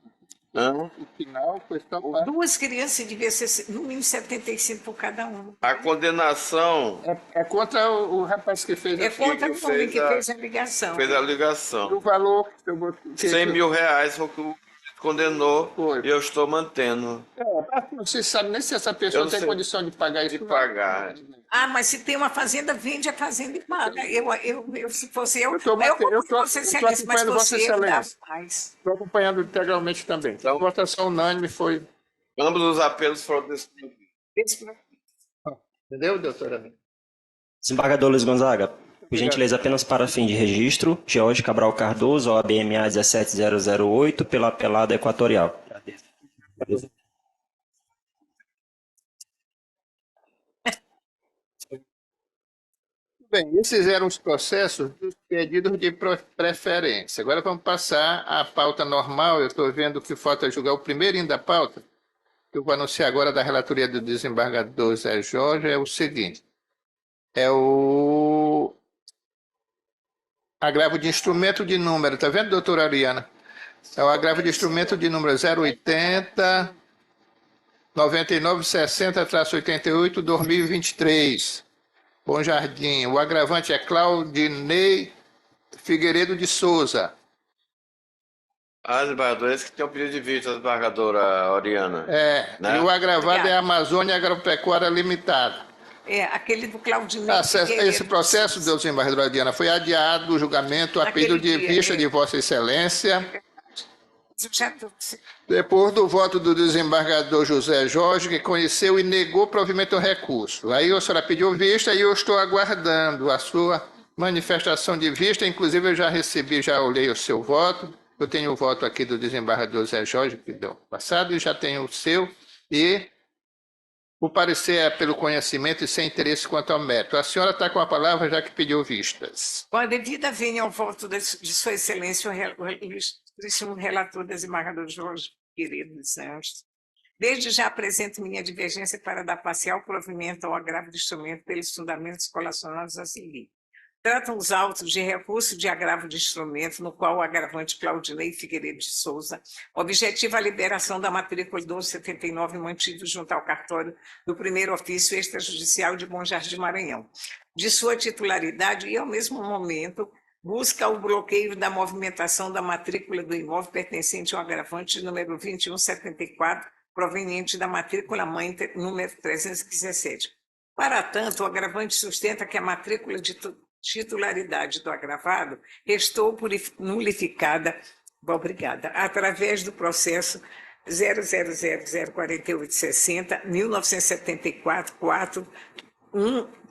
Não. O final foi só para... 2 crianças devia ser no mínimo 75 por cada um. A condenação... É contra o rapaz que fez... É contra o homem que fez a ligação. Fez a ligação. O valor... que eu vou... 100 mil reais foi o que o condenou e eu estou mantendo. Não se sabe nem se essa pessoa tem condição de pagar isso. De pagar. Mas se tem uma fazenda, vende a fazenda e paga. Se fosse eu estou acompanhando Vossa Excelência. Estou acompanhando integralmente também. Então, a votação unânime foi... Ambos os apelos foram desprovidos. Entendeu, doutora? Desembargador Luiz Gonzaga, por gentileza, apenas para fim de registro, George Cabral Cardoso, OAB-MA 17008, pela apelada equatorial. Bem, esses eram os processos dos pedidos de preferência. Agora vamos passar à pauta normal. Eu estou vendo que falta julgar o primeiro da pauta, que eu vou anunciar agora da relatoria do desembargador Zé Jorge, é o seguinte. É o agravo de instrumento de número. Está vendo, doutora Ariana? É o agravo de instrumento de número 080 9960-88 2023. Bom Jardim. O agravante é Claudinei Figueiredo de Souza. Desembargador, esse que tem um pedido de vista, desembargadora Oriana. Né? E o agravado é Amazônia Agropecuária Limitada. Aquele do Claudinei. Esse processo, desembargadora Diana, foi adiado o julgamento a pedido de vista de Vossa Excelência. Depois do voto do desembargador José Jorge, que conheceu e negou provimento ao recurso. Aí a senhora pediu vista e eu estou aguardando a sua manifestação de vista. Inclusive, eu já recebi, já olhei o seu voto. Eu tenho o voto aqui do desembargador José Jorge, que deu passado, e já tenho o seu. E o parecer é pelo conhecimento e sem interesse quanto ao mérito. A senhora está com a palavra, já que pediu vistas. Com a devida vênia ao voto de Sua Excelência, o ilustríssimo relator, desembargador Jorge Querido de Santos, desde já apresento minha divergência para dar parcial provimento ao agravo de instrumento pelos fundamentos colacionados a seguir. Tratam os autos de recurso de agravo de instrumento, no qual o agravante Claudinei Figueiredo de Souza objetiva a liberação da matrícula 1279 mantido junto ao cartório do primeiro ofício extrajudicial de Bom Jardim, Maranhão, de sua titularidade e, ao mesmo momento, busca o bloqueio da movimentação da matrícula do imóvel pertencente ao agravante número 2174, proveniente da matrícula mãe número 317. Para tanto, o agravante sustenta que a matrícula de titularidade do agravado restou nulificada, através do processo 000048060 1974 4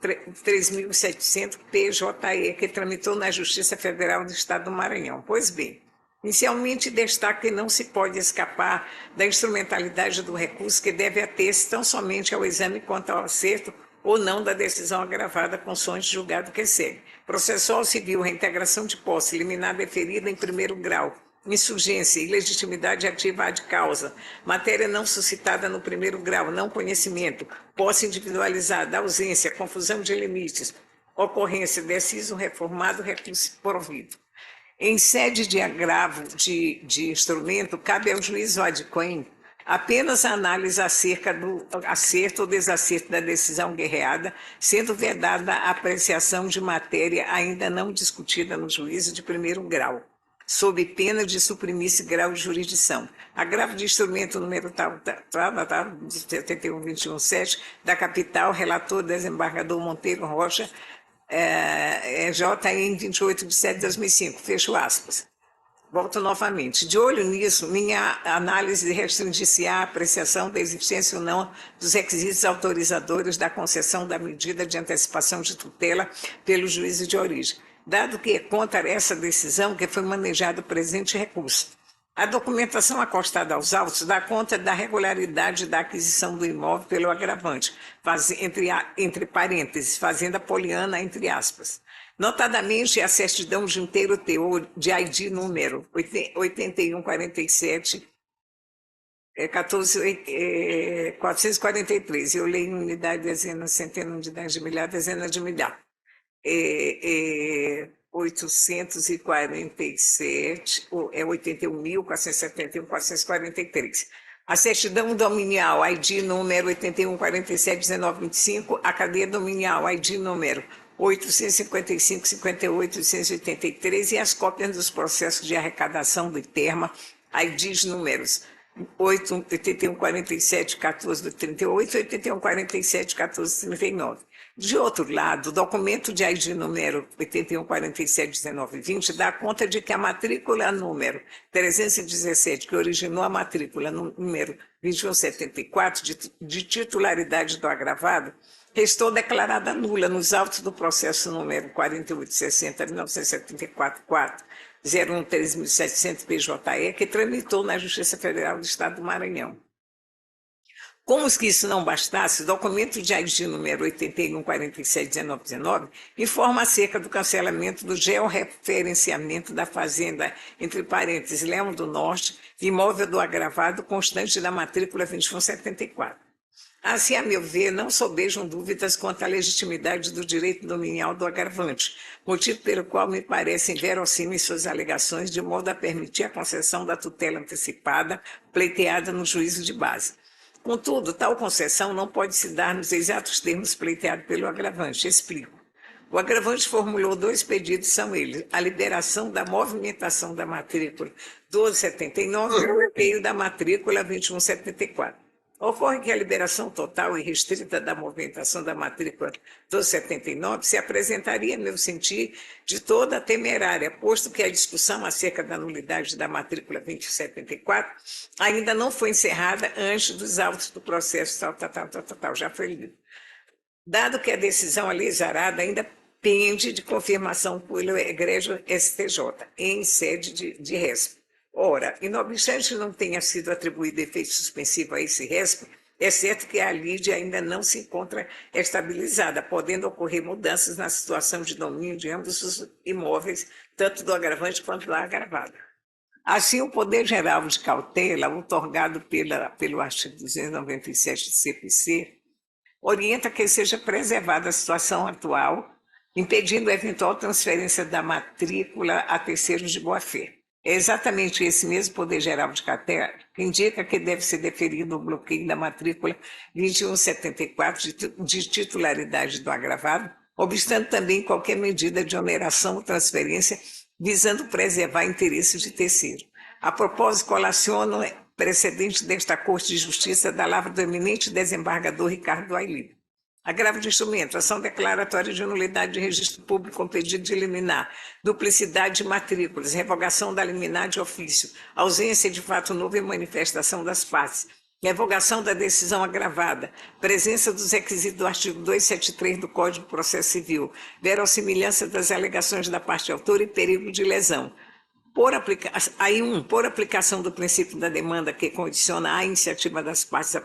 3700 PJE, que tramitou na Justiça Federal do Estado do Maranhão. Pois bem, inicialmente destaca que não se pode escapar da instrumentalidade do recurso, que deve ater-se tão somente ao exame quanto ao acerto ou não da decisão agravada consoante julgado que segue. Processual civil, reintegração de posse, liminar deferida em primeiro grau, insurgência, ilegitimidade ativa ad causa, matéria não suscitada no primeiro grau, não conhecimento, posse individualizada, ausência, confusão de limites, ocorrência, deciso reformado, recurso provido. Em sede de agravo de instrumento, cabe ao juiz ou ad quem apenas a análise acerca do acerto ou desacerto da decisão guerreada, sendo vedada a apreciação de matéria ainda não discutida no juízo de primeiro grau, sob pena de suprimir-se grau de jurisdição. Agravo de instrumento número de 71.217 da capital, relator desembargador Monteiro Rocha, JN 28 de 7 de 2005, fecho aspas. Volto novamente. De olho nisso, minha análise restringir-se à apreciação da existência ou não dos requisitos autorizadores da concessão da medida de antecipação de tutela pelo juízo de origem, dado que é contra essa decisão que foi manejado o presente recurso. A documentação acostada aos autos dá conta da regularidade da aquisição do imóvel pelo agravante, entre parênteses, fazenda poliana, entre aspas. Notadamente, a certidão de inteiro teor de ID número 8147 443. Eu leio unidade, dezena, centena, unidade de milhar, dezena de milhar. 847, 81.471.443. A certidão dominial, ID número 8147-1925, a cadeia dominial, ID número 855, 58, 883 e as cópias dos processos de arrecadação do terma, IDs números 8147, 14 do 38 e 8147, 14 do 39. De outro lado, o documento de ID número 8147-1920 dá conta de que a matrícula número 317, que originou a matrícula número 2174, de titularidade do agravado, restou declarada nula nos autos do processo número 4860-1974-4-013700 PJE, que tramitou na Justiça Federal do Estado do Maranhão. Como que isso não bastasse, o documento de ID número 8147-1919 informa acerca do cancelamento do georreferenciamento da fazenda, entre parênteses, Leão do Norte, imóvel do agravado constante da matrícula 2174. Assim, a meu ver, não sobejam dúvidas quanto à legitimidade do direito dominial do agravante, motivo pelo qual me parecem verossímeis suas alegações, de modo a permitir a concessão da tutela antecipada pleiteada no juízo de base. Contudo, tal concessão não pode se dar nos exatos termos pleiteados pelo agravante. Explico. O agravante formulou 2 pedidos, são eles: a liberação da movimentação da matrícula 1279 e o bloqueio da matrícula 2174. Ocorre que a liberação total e restrita da movimentação da matrícula 1279 se apresentaria, a meu sentir, de toda temerária, posto que a discussão acerca da nulidade da matrícula 2074 ainda não foi encerrada antes dos autos do processo tal, já foi lido. Dado que a decisão ali exarada ainda pende de confirmação pelo egrégio STJ, em sede de RESP. Ora, e não obstante não tenha sido atribuído efeito suspensivo a esse RESP, é certo que a lide ainda não se encontra estabilizada, podendo ocorrer mudanças na situação de domínio de ambos os imóveis, tanto do agravante quanto do agravado. Assim, o poder geral de cautela, otorgado pelo artigo 297 do CPC, orienta que seja preservada a situação atual, impedindo a eventual transferência da matrícula a terceiros de boa-fé. É exatamente esse mesmo Poder Geral de cautela que indica que deve ser deferido o bloqueio da matrícula 2174 de titularidade do agravado, obstando também qualquer medida de oneração ou transferência visando preservar interesses de terceiro. A propósito, colaciono precedente desta Corte de Justiça da lavra do eminente desembargador Ricardo Ailib. Agravo de instrumento, ação declaratória de nulidade de registro público com pedido de liminar, duplicidade de matrículas, revogação da liminar de ofício, ausência de fato novo e manifestação das partes, revogação da decisão agravada, presença dos requisitos do artigo 273 do Código de Processo Civil, verossimilhança das alegações da parte autora e perigo de lesão. Por aplicação do princípio da demanda que condiciona a iniciativa das partes à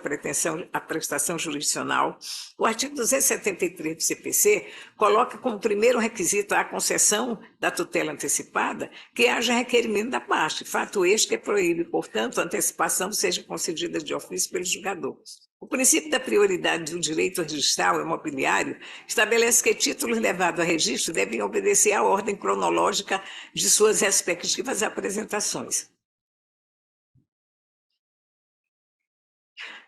prestação jurisdicional, o artigo 273 do CPC coloca como primeiro requisito à concessão da tutela antecipada que haja requerimento da parte, fato este que proíbe, portanto, a antecipação seja concedida de ofício pelo julgador. O princípio da prioridade do direito registral imobiliário estabelece que títulos levados a registro devem obedecer à ordem cronológica de suas respectivas apresentações,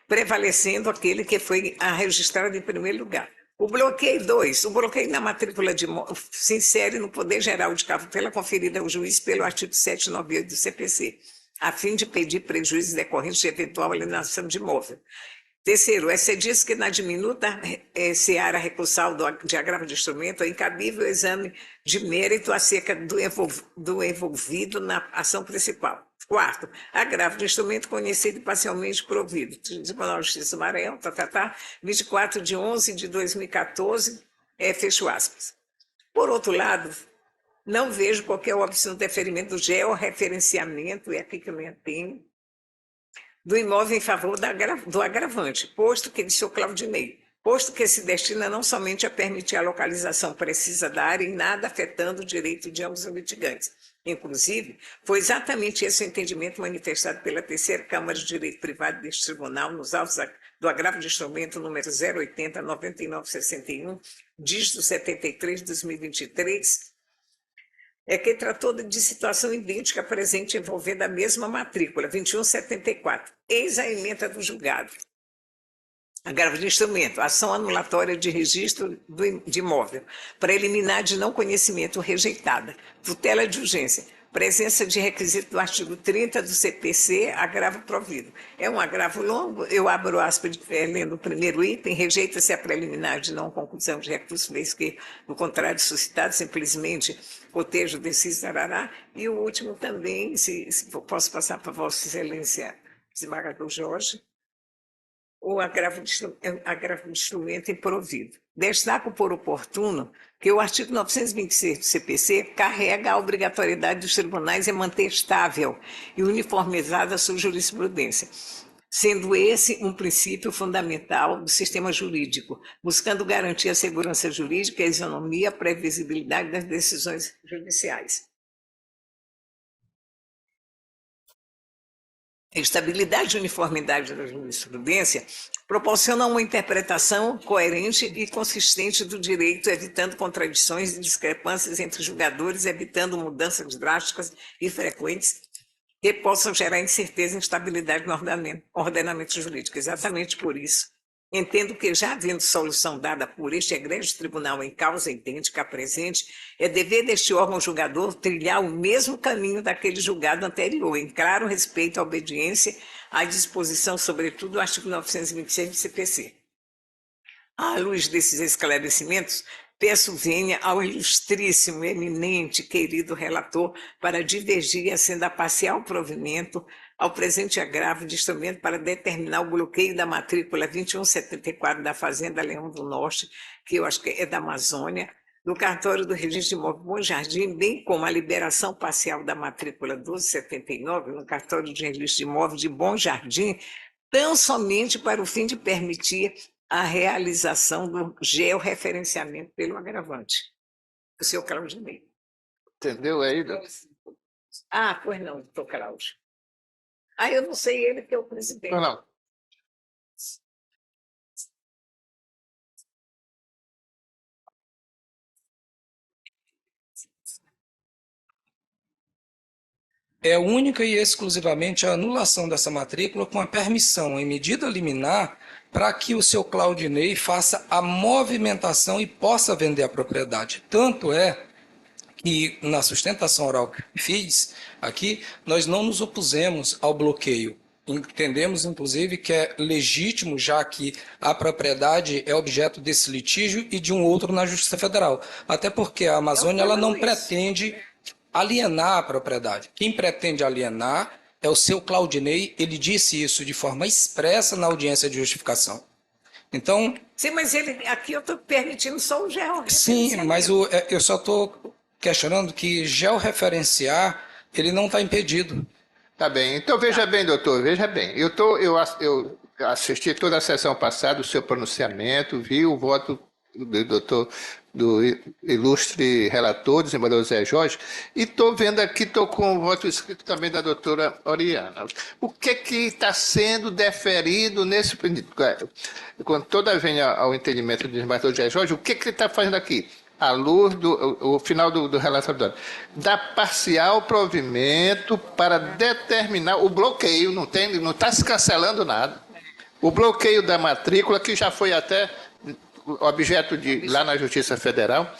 prevalecendo aquele que foi registrado em primeiro lugar. O bloqueio 2, o bloqueio na matrícula de imóvel se insere no Poder Geral de cautela conferida ao juiz pelo artigo 798 do CPC, a fim de pedir prejuízos decorrentes de eventual alienação de imóvel. Terceiro, é diz que na diminuta seara recursal de agravo de instrumento é incabível o exame de mérito acerca do envolvido na ação principal. Quarto, agravo de instrumento conhecido e parcialmente provido. Tribunal de Justiça do Maranhão, 24/11/2014, fecho aspas. Por outro lado, não vejo qualquer óbice no deferimento do georreferenciamento, e aqui que eu me tenho, do imóvel em favor do agravante, posto que de seu Claudinei, posto que se destina não somente a permitir a localização precisa da área e nada afetando o direito de ambos os litigantes. Inclusive, foi exatamente esse o entendimento manifestado pela Terceira Câmara de Direito Privado deste Tribunal nos autos do agravo de instrumento número 080-9961, dígito 73 de 2023, que tratou de situação idêntica presente envolvendo a mesma matrícula, 2174. Eis a ementa do julgado. Agravo de instrumento, ação anulatória de registro de imóvel, preliminar de não conhecimento rejeitada, tutela de urgência, presença de requisito do artigo 30 do CPC, agravo provido. É um agravo longo, eu abro aspas, lendo o primeiro item, rejeita-se a preliminar de não conclusão de recurso, vez que, no contrário, suscitado simplesmente cotejo deciso tarará, e o último também, se posso passar para Vossa Excelência, desembargador Jorge, o agravo de instrumento improvido. Destaco por oportuno que o artigo 926 do CPC carrega a obrigatoriedade dos tribunais em manter estável e uniformizada a sua jurisprudência, sendo esse um princípio fundamental do sistema jurídico, buscando garantir a segurança jurídica, a isonomia, a previsibilidade das decisões judiciais. A estabilidade e uniformidade da jurisprudência proporciona uma interpretação coerente e consistente do direito, evitando contradições e discrepâncias entre julgadores, evitando mudanças drásticas e frequentes que possam gerar incerteza e instabilidade no ordenamento jurídico. Exatamente por isso, entendo que, já havendo solução dada por este egrégio tribunal em causa idêntica à presente, é dever deste órgão julgador trilhar o mesmo caminho daquele julgado anterior, em claro respeito à obediência à disposição, sobretudo, do artigo 926 do CPC. À luz desses esclarecimentos, peço venha ao ilustríssimo, eminente, querido relator para divergir, sendo a parcial provimento ao presente agravo de instrumento para determinar o bloqueio da matrícula 2174 da Fazenda Leão do Norte, que eu acho que é da Amazônia, do cartório do Registro de Imóvel Bom Jardim, bem como a liberação parcial da matrícula 1279 no cartório de Registro de Imóvel de Bom Jardim, tão somente para o fim de permitir a realização do georreferenciamento pelo agravante. O senhor Claudinei. Entendeu aí, doutor? Ah, pois não, doutor Cláudio. Ah, eu não sei ele que é o presidente. Não. É única e exclusivamente a anulação dessa matrícula com a permissão em medida liminar para que o seu Claudinei faça a movimentação e possa vender a propriedade. Tanto é que na sustentação oral que fiz aqui, nós não nos opusemos ao bloqueio. Entendemos, inclusive, que é legítimo, já que a propriedade é objeto desse litígio e de um outro na Justiça Federal. Até porque a Amazônia ela não pretende alienar a propriedade. Quem pretende alienar é o seu Claudinei, ele disse isso de forma expressa na audiência de justificação. Então... Sim, mas ele, aqui eu estou permitindo só o Sim, mas eu só estou questionando que georreferenciar, ele não está impedido. Tá bem. Então, veja bem, doutor, veja bem. Eu assisti toda a sessão passada, o seu pronunciamento, vi o voto do doutor, do ilustre relator, desembargador Zé Jorge, e estou vendo aqui, estou com o voto escrito também da doutora Oriana. O que está sendo deferido nesse... Quando toda vem ao entendimento do desembargador Zé Jorge, o que ele está fazendo aqui? À luz do final do relatório, dá parcial provimento para determinar o bloqueio, não está se cancelando nada. O bloqueio da matrícula, que já foi até objeto de lá na Justiça Federal,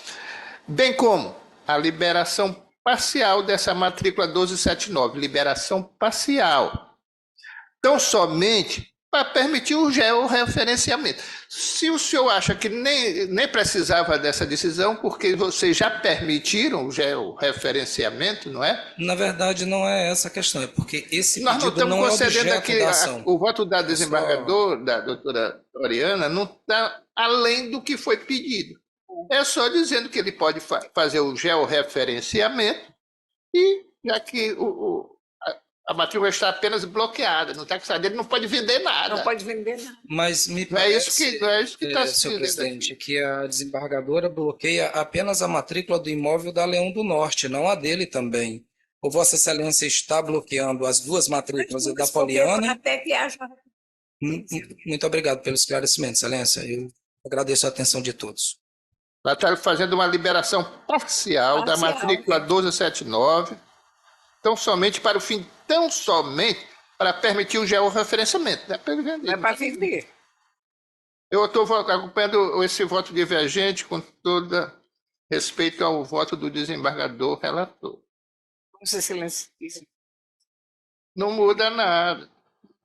bem como a liberação parcial dessa matrícula 1279, liberação parcial. Então, somente para permitir o georreferenciamento. Se o senhor acha que nem precisava dessa decisão, porque vocês já permitiram o georreferenciamento, não é? Na verdade, não é essa a questão, é porque esse Nós não pedido estamos não é concedendo objeto aqui da ação. o voto da É só- desembargadora, da doutora Oriana, não está além do que foi pedido. É só dizendo que ele pode fazer o georreferenciamento e, já que a matrícula está apenas bloqueada, no taxado dele não pode vender nada. Não pode vender nada. Mas me Não é isso parece, que, não é isso que está se senhor dizendo presidente, aqui. que a desembargadora bloqueia apenas a matrícula do imóvel da Leão do Norte, não a dele também. Ou Vossa Excelência está bloqueando as duas matrículas, a da Poliana? Até que haja. Muito obrigado pelo esclarecimento, Excelência. Eu agradeço a atenção de todos. Ela está fazendo uma liberação parcial da matrícula 1279, tão somente para o fim, tão somente para permitir o georreferenciamento. Não é para vender. Não é para vender. Eu estou acompanhando esse voto divergente com todo respeito ao voto do desembargador relator. Vossa Excelência. Não muda nada.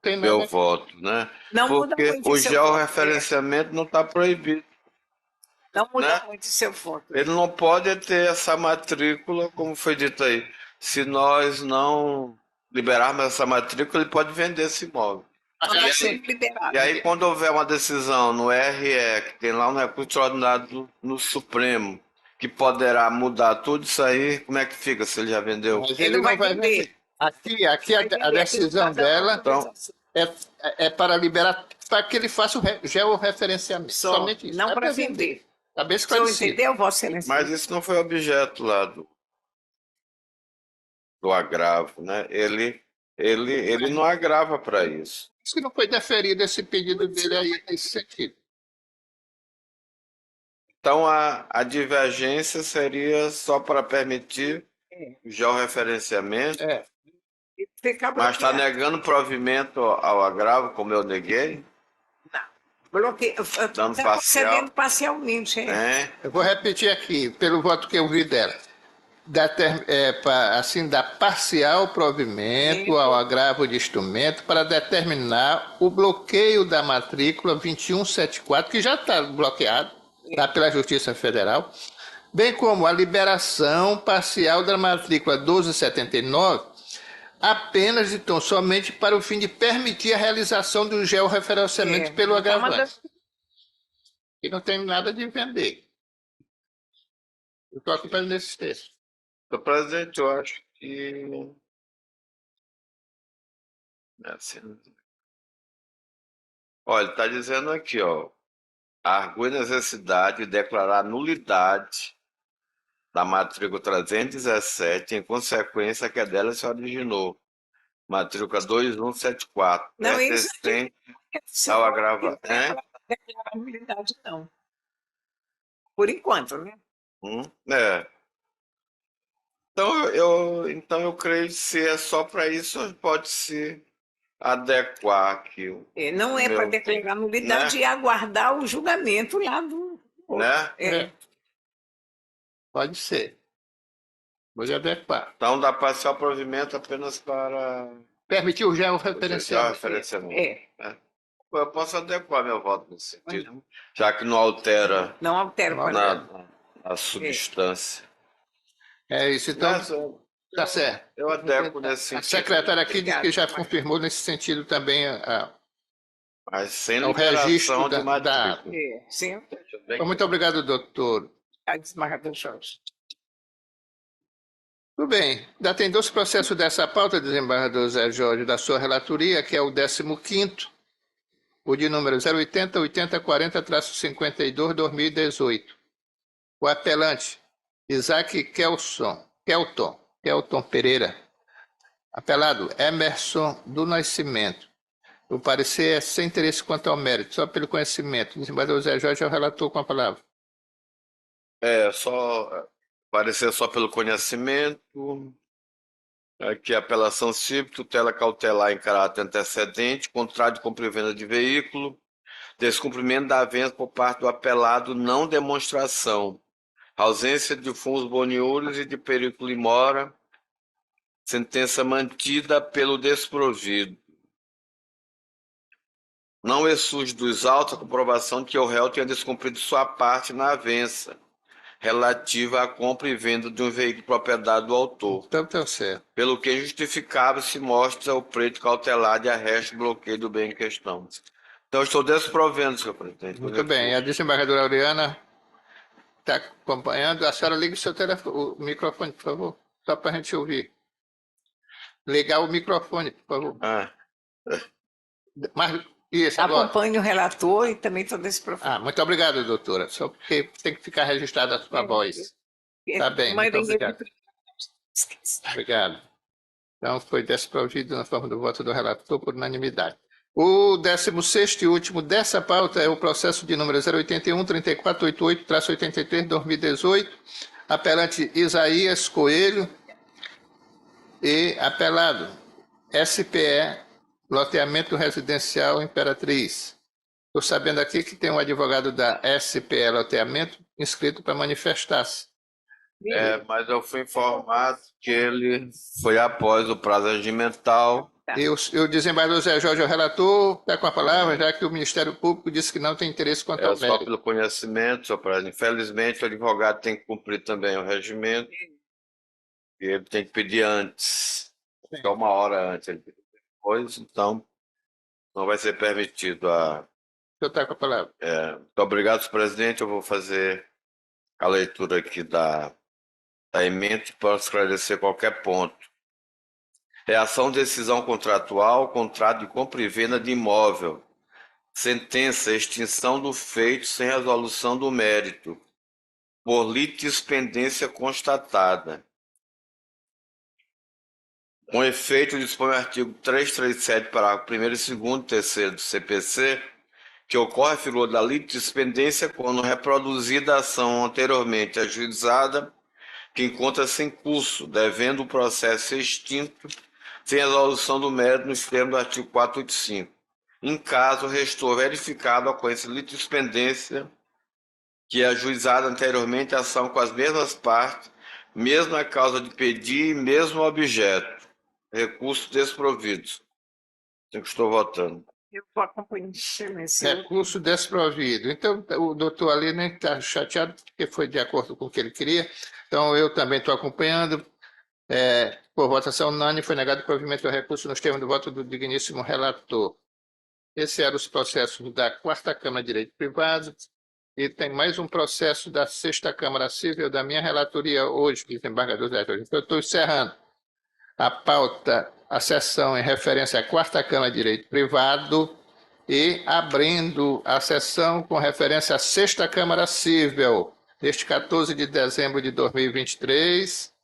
Tem nada. Meu voto, né? Não muda Porque muito o seu georreferenciamento não está proibido. Não muda né? muito seu voto. Ele não pode ter essa matrícula, como foi dito aí. Se nós não liberarmos essa matrícula, ele pode vender esse imóvel. E aí, quando houver uma decisão no RE, que tem lá um recurso extraordinário no Supremo, que poderá mudar tudo isso aí, como é que fica se ele já vendeu? Mas ele não vai vender. Aqui a decisão dela é para liberar, para que ele faça o georreferenciamento. Somente isso. Não para vender. Está bem O senhor esclarecido. entendeu, Vossa Excelência? Mas isso não foi objeto lá do agravo, né? Ele não agrava para isso. Por isso que não foi deferido esse pedido dele aí nesse sentido. Então, a divergência seria só para permitir o georreferenciamento, mas está negando provimento ao agravo, como eu neguei? Dando Está parcial. concedendo parcialmente. Eu vou repetir aqui, pelo voto que eu vi dela. Assim, dá parcial provimento ao agravo de instrumento para determinar o bloqueio da matrícula 2174, que já está bloqueado pela Justiça Federal, bem como a liberação parcial da matrícula 1279, apenas e tão somente para o fim de permitir a realização do georreferenciamento pelo agravante. E não tem nada de vender. Eu estou acompanhando nesses textos. Senhor presidente, eu acho que... Olha, está dizendo aqui, ó, argue necessidade de declarar nulidade da matrícula 317, em consequência que dela se originou. Matrícula 2174. Não, persistente ao agravante. Não declarar nulidade, não. Por enquanto, né? É. Então eu creio que se é só para isso, pode se adequar aqui. Não é para declarar nulidade, né? e aguardar o julgamento lá do... Né? Pode ser. Vou adequar. Então dá parcial provimento apenas para... Permitir o georreferenciamento. né? Eu posso adequar meu voto nesse sentido, já que não altera, não altera a substância. É isso, então. Tá certo. Eu adequo nesse sentido. A secretária aqui diz que já confirmou nesse sentido também mas sem o registro liberação de matrícula. Sim. Muito obrigado, doutor. Desembargador Jorge. Tudo bem. Ainda tem 2 processos dessa pauta, desembargador Zé Jorge, da sua relatoria, que é o 15º, o de número 080 8040-52 2018. O apelante Isaac Kelton Pereira. Apelado Emerson do Nascimento. O parecer é sem interesse quanto ao mérito, só pelo conhecimento. O desembargador Zé Jorge é o relator com a palavra. Só parecer só pelo conhecimento. Aqui, apelação civil, tutela cautelar em caráter antecedente, contrato de compra e venda de veículo, descumprimento da venda por parte do apelado, não demonstração, ausência de fundos boniúrios e de perigo em mora, sentença mantida pelo desprovido. não exsude dos autos a comprovação de que o réu tenha descumprido sua parte na avença, relativa à compra e venda de um veículo propriedade do autor. Então, tá certo. Pelo que justificável se mostra o pleito cautelar de arresto e bloqueio do bem em questão. Então, estou desprovendo, senhor presidente. Muito bem. A desembargadora Auriana está acompanhando. A senhora liga o seu telefone, o microfone, por favor, só para a gente ouvir. Ligar o microfone, por favor. Mas, isso, agora. Acompanho o relator e também estou desprovendo. Muito obrigado, doutora. Só porque tem que ficar registrada a sua voz. Tá bem, muito obrigado. Obrigado. Então, foi desprovido na forma do voto do relator por unanimidade. O 16º e último dessa pauta é o processo de número 081-3488-83-2018, apelante Isaías Coelho e apelado SPE, loteamento residencial Imperatriz. Estou sabendo aqui que tem um advogado da SPE Loteamento inscrito para manifestar-se. Mas eu fui informado que ele foi após o prazo regimental. E o desembargador Zé Jorge, o relator, está com a palavra, já que o Ministério Público disse que não tem interesse quanto ao Só mérito. pelo conhecimento, senhor presidente. Infelizmente, o advogado tem que cumprir também o regimento. E ele tem que pedir antes. Só 1 hora antes. Ele pediu depois, então não vai ser permitido a... O senhor está com a palavra. Muito obrigado, senhor presidente. Eu vou fazer a leitura aqui da emenda para esclarecer qualquer ponto. Reação de decisão contratual, contrato de compra e venda de imóvel. Sentença, extinção do feito sem resolução do mérito, por litispendência constatada. Com efeito, dispõe o artigo 337, parágrafo 1º, 2º e 3º do CPC, que ocorre a figura da litispendência quando reproduzida a ação anteriormente ajuizada, que encontra-se em curso, devendo o processo ser extinto sem resolução do mérito nos termos do artigo 485. Em caso, restou verificado a ocorrência de litispendência que é ajuizada anteriormente a ação com as mesmas partes, mesma causa de pedir e mesmo objeto. Recursos desprovidos. Eu estou votando. Eu estou acompanhando silêncio. Recurso desprovido. Então, o doutor ali nem está chateado, porque foi de acordo com o que ele queria. Então, eu também estou acompanhando. Por votação unânime, foi negado o provimento do recurso nos termos do voto do digníssimo relator. Esses eram os processos da 4ª Câmara de Direito Privado. E tem mais um processo da 6ª Câmara Civil da minha relatoria hoje, desembargador Zé Jorge. Então, eu estou encerrando a pauta, a sessão em referência à 4ª Câmara de Direito Privado e abrindo a sessão com referência à 6ª Câmara Civil, deste 14 de dezembro de 2023,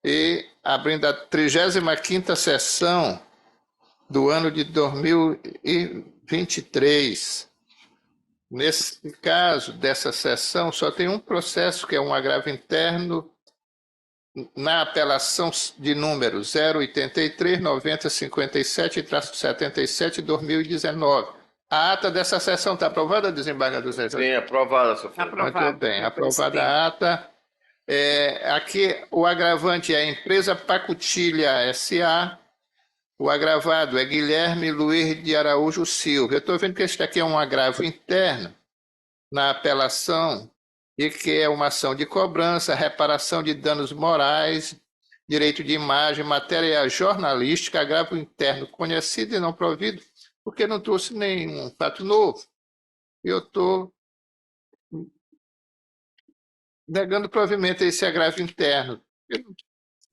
e abrindo a 35ª sessão do ano de 2023. Nesse caso dessa sessão, só tem um processo, que é um agravo interno, na apelação de número 083-9057-77-2019. A ata dessa sessão está aprovada, desembargador Zé Jorge? Sim, aprovada, senhor presidente. Muito bem, aprovada a ata. Aqui o agravante é a empresa Pacutilha S.A., o agravado é Guilherme Luiz de Araújo Silva. Eu estou vendo que este aqui é um agravo interno na apelação e que é uma ação de cobrança, reparação de danos morais, direito de imagem, matéria jornalística, agravo interno conhecido e não provido, porque não trouxe nenhum fato novo. Eu estou negando provimento a esse agravo interno.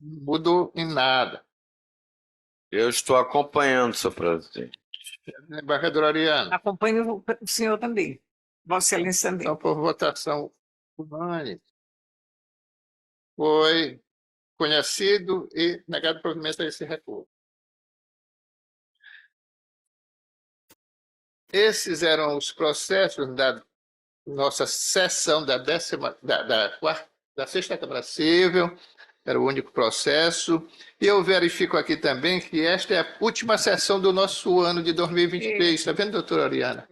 Não mudou em nada. Eu estou acompanhando, senhor presidente. Desembargador Ariano. Acompanho o senhor também. Vossa Excelência também. Então, por votação unânime, foi conhecido e negado provimento a esse recurso. Esses eram os processos da nossa sessão da 6ª Câmara Civil, era o único processo. E eu verifico aqui também que esta é a última sessão do nosso ano de 2023. Está vendo, doutora Ariana?